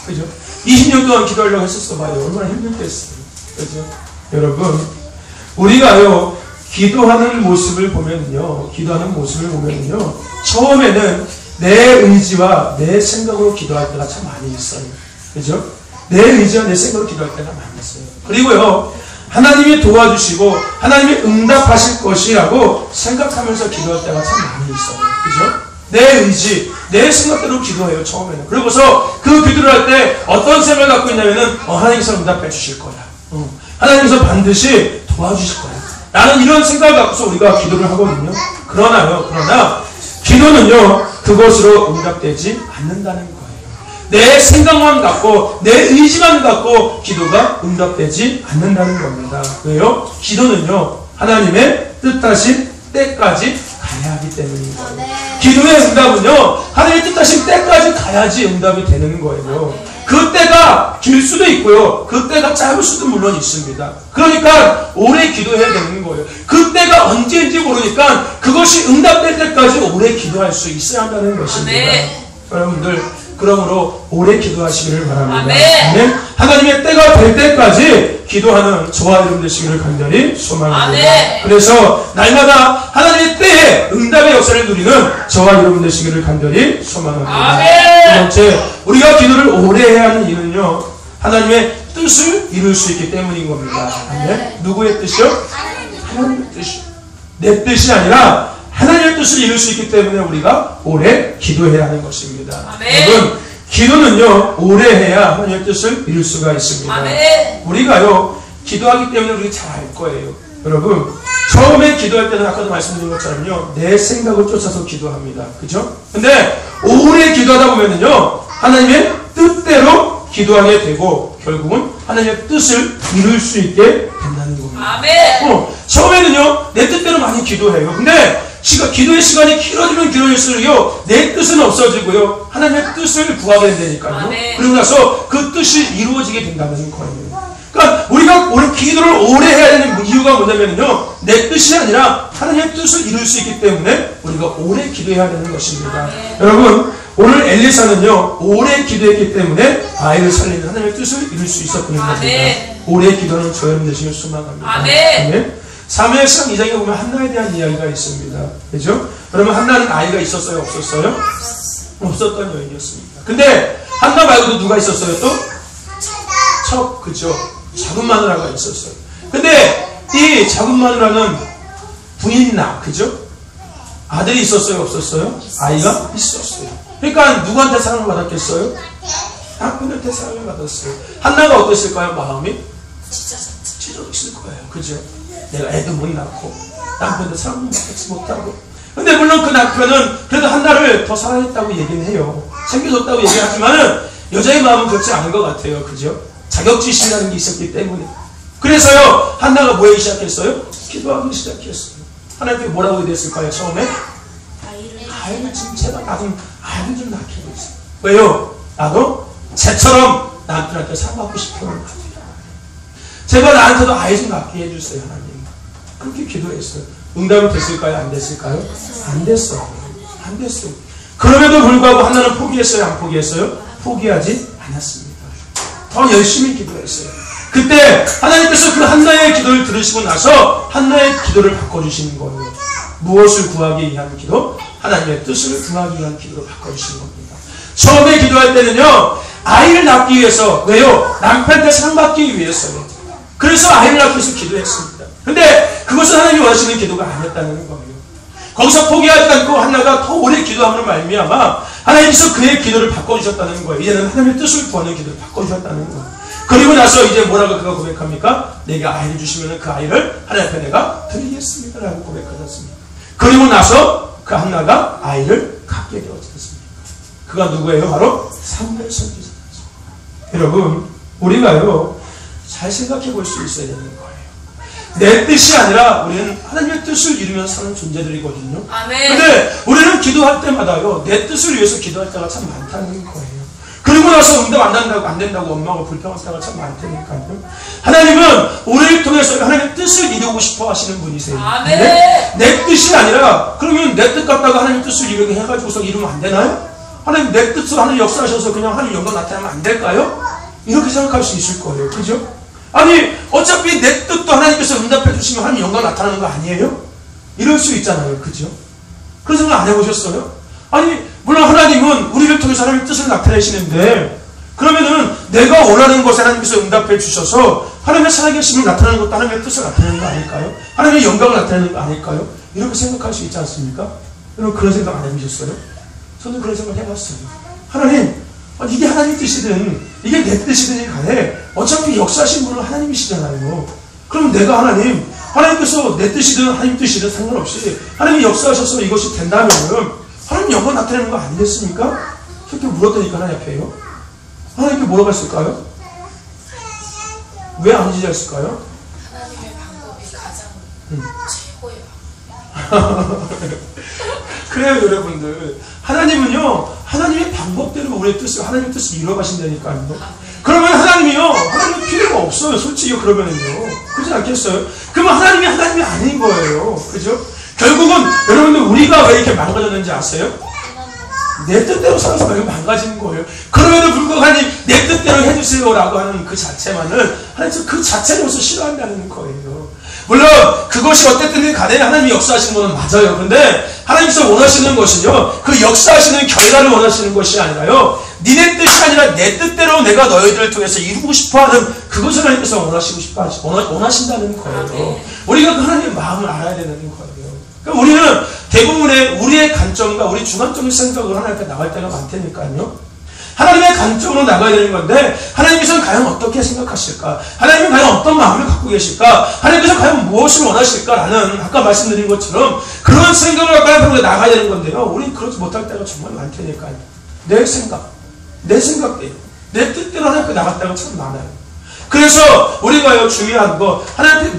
그죠? 20년 동안 기도하려고 했었어 봐요. 얼마나 힘들겠어요. 그죠? 여러분, 우리가요, 기도하는 모습을 보면요, 처음에는 내 의지와 내 생각으로 기도할 때가 참 많이 있어요. 그죠? 내 의지와 내 생각으로 기도할 때가 많이 있어요. 그리고요, 하나님이 도와주시고 하나님이 응답하실 것이라고 생각하면서 기도할 때가 참 많이 있어요. 그죠? 내 의지, 내 생각대로 기도해요, 처음에는. 그러고서 그 기도를 할 때 어떤 생각을 갖고 있냐면은, 하나님께서 응답해 주실 거야. 하나님께서 반드시 도와주실 거야. 라는 이런 생각을 갖고서 우리가 기도를 하거든요. 그러나 기도는요, 그것으로 응답되지 않는다는 거예요. 내 생각만 갖고, 내 의지만 갖고 기도가 응답되지 않는다는 겁니다. 왜요? 기도는요, 하나님의 뜻하신 때까지 가야 하기 때문인 거예요. 기도의 응답은요, 하나님의 뜻하신 때까지 가야지 응답이 되는 거예요. 그 때가 길 수도 있고요, 그 때가 짧을 수도 물론 있습니다. 그러니까 오래 기도해야 되는 거예요. 그 때가 언제인지 모르니까 그것이 응답될 때까지 오래 기도할 수 있어야 한다는 것입니다. 여러분들, 그러므로 오래 기도하시기를 바랍니다. 아멘. 하나님의 때가 될 때까지 기도하는 저와 여러분 되시기를 간절히 소망합니다. 아멘. 그래서 날마다 하나님의 때에 응답의 역사를 누리는 저와 여러분 되시기를 간절히 소망합니다. 아멘. 두 번째, 우리가 기도를 오래 해야 하는 이유는요, 하나님의 뜻을 이룰 수 있기 때문인 겁니다. 아멘. 누구의 뜻이요? 하나님의 뜻이요. 내 뜻이 아니라 하나님의 뜻을 이룰 수 있기 때문에 우리가 오래 기도해야 하는 것입니다. 아멘. 여러분, 기도는요, 오래 해야 하나님의 뜻을 이룰 수가 있습니다. 아멘. 우리가요, 기도하기 때문에 우리가 잘 알 거예요. 여러분, 처음에 기도할 때는 아까도 말씀드린 것처럼요, 내 생각을 쫓아서 기도합니다. 그죠? 근데 오래 기도하다 보면은요, 하나님의 뜻대로 기도하게 되고 결국은 하나님의 뜻을 이룰 수 있게 된다는 겁니다. 아멘. 처음에는요, 내 뜻대로 많이 기도해요. 근데 기도의 시간이 길어지면 길어질수록요, 내 뜻은 없어지고요, 하나님의 뜻을 구하게 된다니까요. 아멘. 그리고 나서 그 뜻이 이루어지게 된다는 거예요. 그러니까 우리가 기도를 오래 해야 되는 이유가 뭐냐면요, 내 뜻이 아니라 하나님의 뜻을 이룰 수 있기 때문에 우리가 오래 기도해야 되는 것입니다. 아멘. 여러분, 오늘 엘리사는요, 오래 기도했기 때문에 아이를 살리는 하나님의 뜻을 이룰 수 있었던 겁니다. 오래 기도하는 저 여러분 되시길 소망합니다. 아멘. 아멘. 사무엘상 2장에 보면 한나에 대한 이야기가 있습니다. 그죠? 그러면 한나는 아이가 있었어요? 없었어요? 없었던 여인이었습니다. 근데 한나 말고도 누가 있었어요? 또? 그죠? 작은 마누라가 있었어요. 근데 이 작은 마누라는 부인나, 그죠? 아들이 있었어요? 없었어요? 아이가 있었어요. 그러니까 누구한테 사랑을 받았겠어요? 남편한테 사랑을 받았어요. 한나가 어땠을까요? 마음이? 찢어졌을 거예요. 그죠? 내가 애도 못 낳고 남편도 사랑을 받지 못하고. 근데 물론 그 남편은 그래도 한나를 더 사랑했다고 얘기는 해요. 챙겨줬다고 얘기하지만은 여자의 마음은 그렇지 않은 것 같아요. 그죠? 자격지심이라는 게 있었기 때문에. 그래서요, 한나가 뭐 하기 시작했어요? 기도하기 시작했어요. 하나님께 뭐라고 얘기했을까요? 처음에? 아이를 좀 제발 나 좀 아이를 좀 낳게 해주세요. 왜요? 나도 쟤처럼 남편한테 사랑받고 싶어요. 제발 나한테도 아이 좀 낳게 해주세요, 하나님. 그렇게 기도했어요. 응답이 됐을까요? 안 됐을까요? 안 됐어요. 안 됐어요. 그럼에도 불구하고 한나는 포기했어요? 안 포기했어요? 포기하지 않았습니다. 더 열심히 기도했어요. 그때 하나님께서 그 한나의 기도를 들으시고 나서 한나의 기도를 바꿔주시는 거예요. 무엇을 구하기 위한 기도? 하나님의 뜻을 구하기 위한 기도로 바꿔주시는 겁니다. 처음에 기도할 때는요, 아이를 낳기 위해서. 왜요? 남편한테 사랑받기 위해서요. 그래서 아이를 낳기 위해서 기도했습니다. 근데 그것은 하나님이 원하시는 기도가 아니었다는 거예요. 거기서 포기하지 않고 한나가 더 오래 기도함으로 말미암아 하나님께서 그의 기도를 바꿔주셨다는 거예요. 이제는 하나님의 뜻을 구하는 기도를 바꿔주셨다는 거예요. 그리고 나서 이제 뭐라고 그가 고백합니까? 내게 아이를 주시면 그 아이를 하나님 앞에 내가 드리겠습니다 라고 고백하셨습니다. 그리고 나서 그 한나가 아이를 갖게 되었습니다. 그가 누구예요? 바로 사무엘 선지자입니다. 여러분, 우리가요 잘 생각해 볼 수 있어야 되는 거예요. 내 뜻이 아니라 우리는 하나님의 뜻을 이루면서 사는 존재들이거든요. 아멘. 근데 우리는 기도할 때마다요 내 뜻을 위해서 기도할 때가 참 많다는 거예요. 그리고 나서 응답 안 된다고 엄마가 불평할 때가 참 많다니까요. 하나님은 우리를 통해서 하나님의 뜻을 이루고 싶어 하시는 분이세요. 아멘. 내 뜻이 아니라 그러면 내 뜻 같다가 하나님 뜻을 이루게 해가지고서 이루면 안 되나요? 하나님 내 뜻으로 하나님 역사하셔서 그냥 하나님 영광 나타나면 안 될까요? 이렇게 생각할 수 있을 거예요. 그죠? 아니 어차피 내 뜻도 하나님께서 응답해 주시면 하나님 영광 나타나는 거 아니에요? 이럴 수 있잖아요. 그죠? 그런 생각 안 해보셨어요? 아니 물론 하나님은 우리를 통해서 하나님의 뜻을 나타내시는데 그러면은 내가 원하는 것에 하나님께서 응답해 주셔서 하나님의 살아계심을 나타내는 것도 하나님의 뜻을 나타내는 거 아닐까요? 하나님의 영광을 나타내는 거 아닐까요? 이렇게 생각할 수 있지 않습니까? 여러분 그런 생각 안 해보셨어요? 저는 그런 생각 해봤어요. 하나님 이게 하나님 뜻이든 이게 내 뜻이든 간에 어차피 역사하신 분은 하나님이시잖아요. 그럼 내가 하나님께서 내 뜻이든 하나님 뜻이든 상관없이 하나님이 역사하셔서 이것이 된다면 하나님 영광 나타내는 거 아니겠습니까? 그렇게 물었더니까 하나님 앞에요. 하나님께 뭐라고 했을까요? 왜 안 지지했을까요? 하나님의 방법이 가장 최고예요. 그래요 여러분들. 하나님은요 하나님의 방법대로 우리의 뜻을 하나님의 뜻을 이루어가신다니까요. 그러면 하나님이 필요가 없어요. 솔직히 그러면은요. 그렇지 않겠어요? 그러면 하나님이 아닌 거예요. 그죠? 결국은 여러분들 우리가 왜 이렇게 망가졌는지 아세요? 내 뜻대로 살아서 말고 망가지는 거예요. 그럼에도 불구하고 하나님 내 뜻대로 해주세요 라고 하는 그 자체만은 하나님 그 자체로서 싫어한다는 거예요. 물론 그것이 어쨌든 간에 하나님이 역사하시는 것은 맞아요. 그런데 하나님께서 원하시는 것은요 그 역사하시는 결과를 원하시는 것이 아니라요 니네 뜻이 아니라 내 뜻대로 내가 너희들을 통해서 이루고 싶어하는 그것을 하나님께서 원하신다는 거예요. 우리가 그 하나님의 마음을 알아야 되는 거예요. 그러니까 우리는 대부분의 우리의 관점과 우리 주관적인 생각으로 하나님 앞에 나갈 때가 많다니까요. 하나님의 관점으로 나가야 되는 건데 하나님께서는 과연 어떻게 생각하실까? 하나님은 과연 어떤 마음을 갖고 계실까? 하나님께서 과연 무엇을 원하실까라는 아까 말씀드린 것처럼 그런 생각을 갖고 하나님 앞에 나가야 되는 건데요. 우리는 그렇지 못할 때가 정말 많다니까요. 내 생각대로 내 뜻대로 하나님 앞에 나갈 때가 참 많아요. 그래서 우리가요 중요한 거 하나님 앞에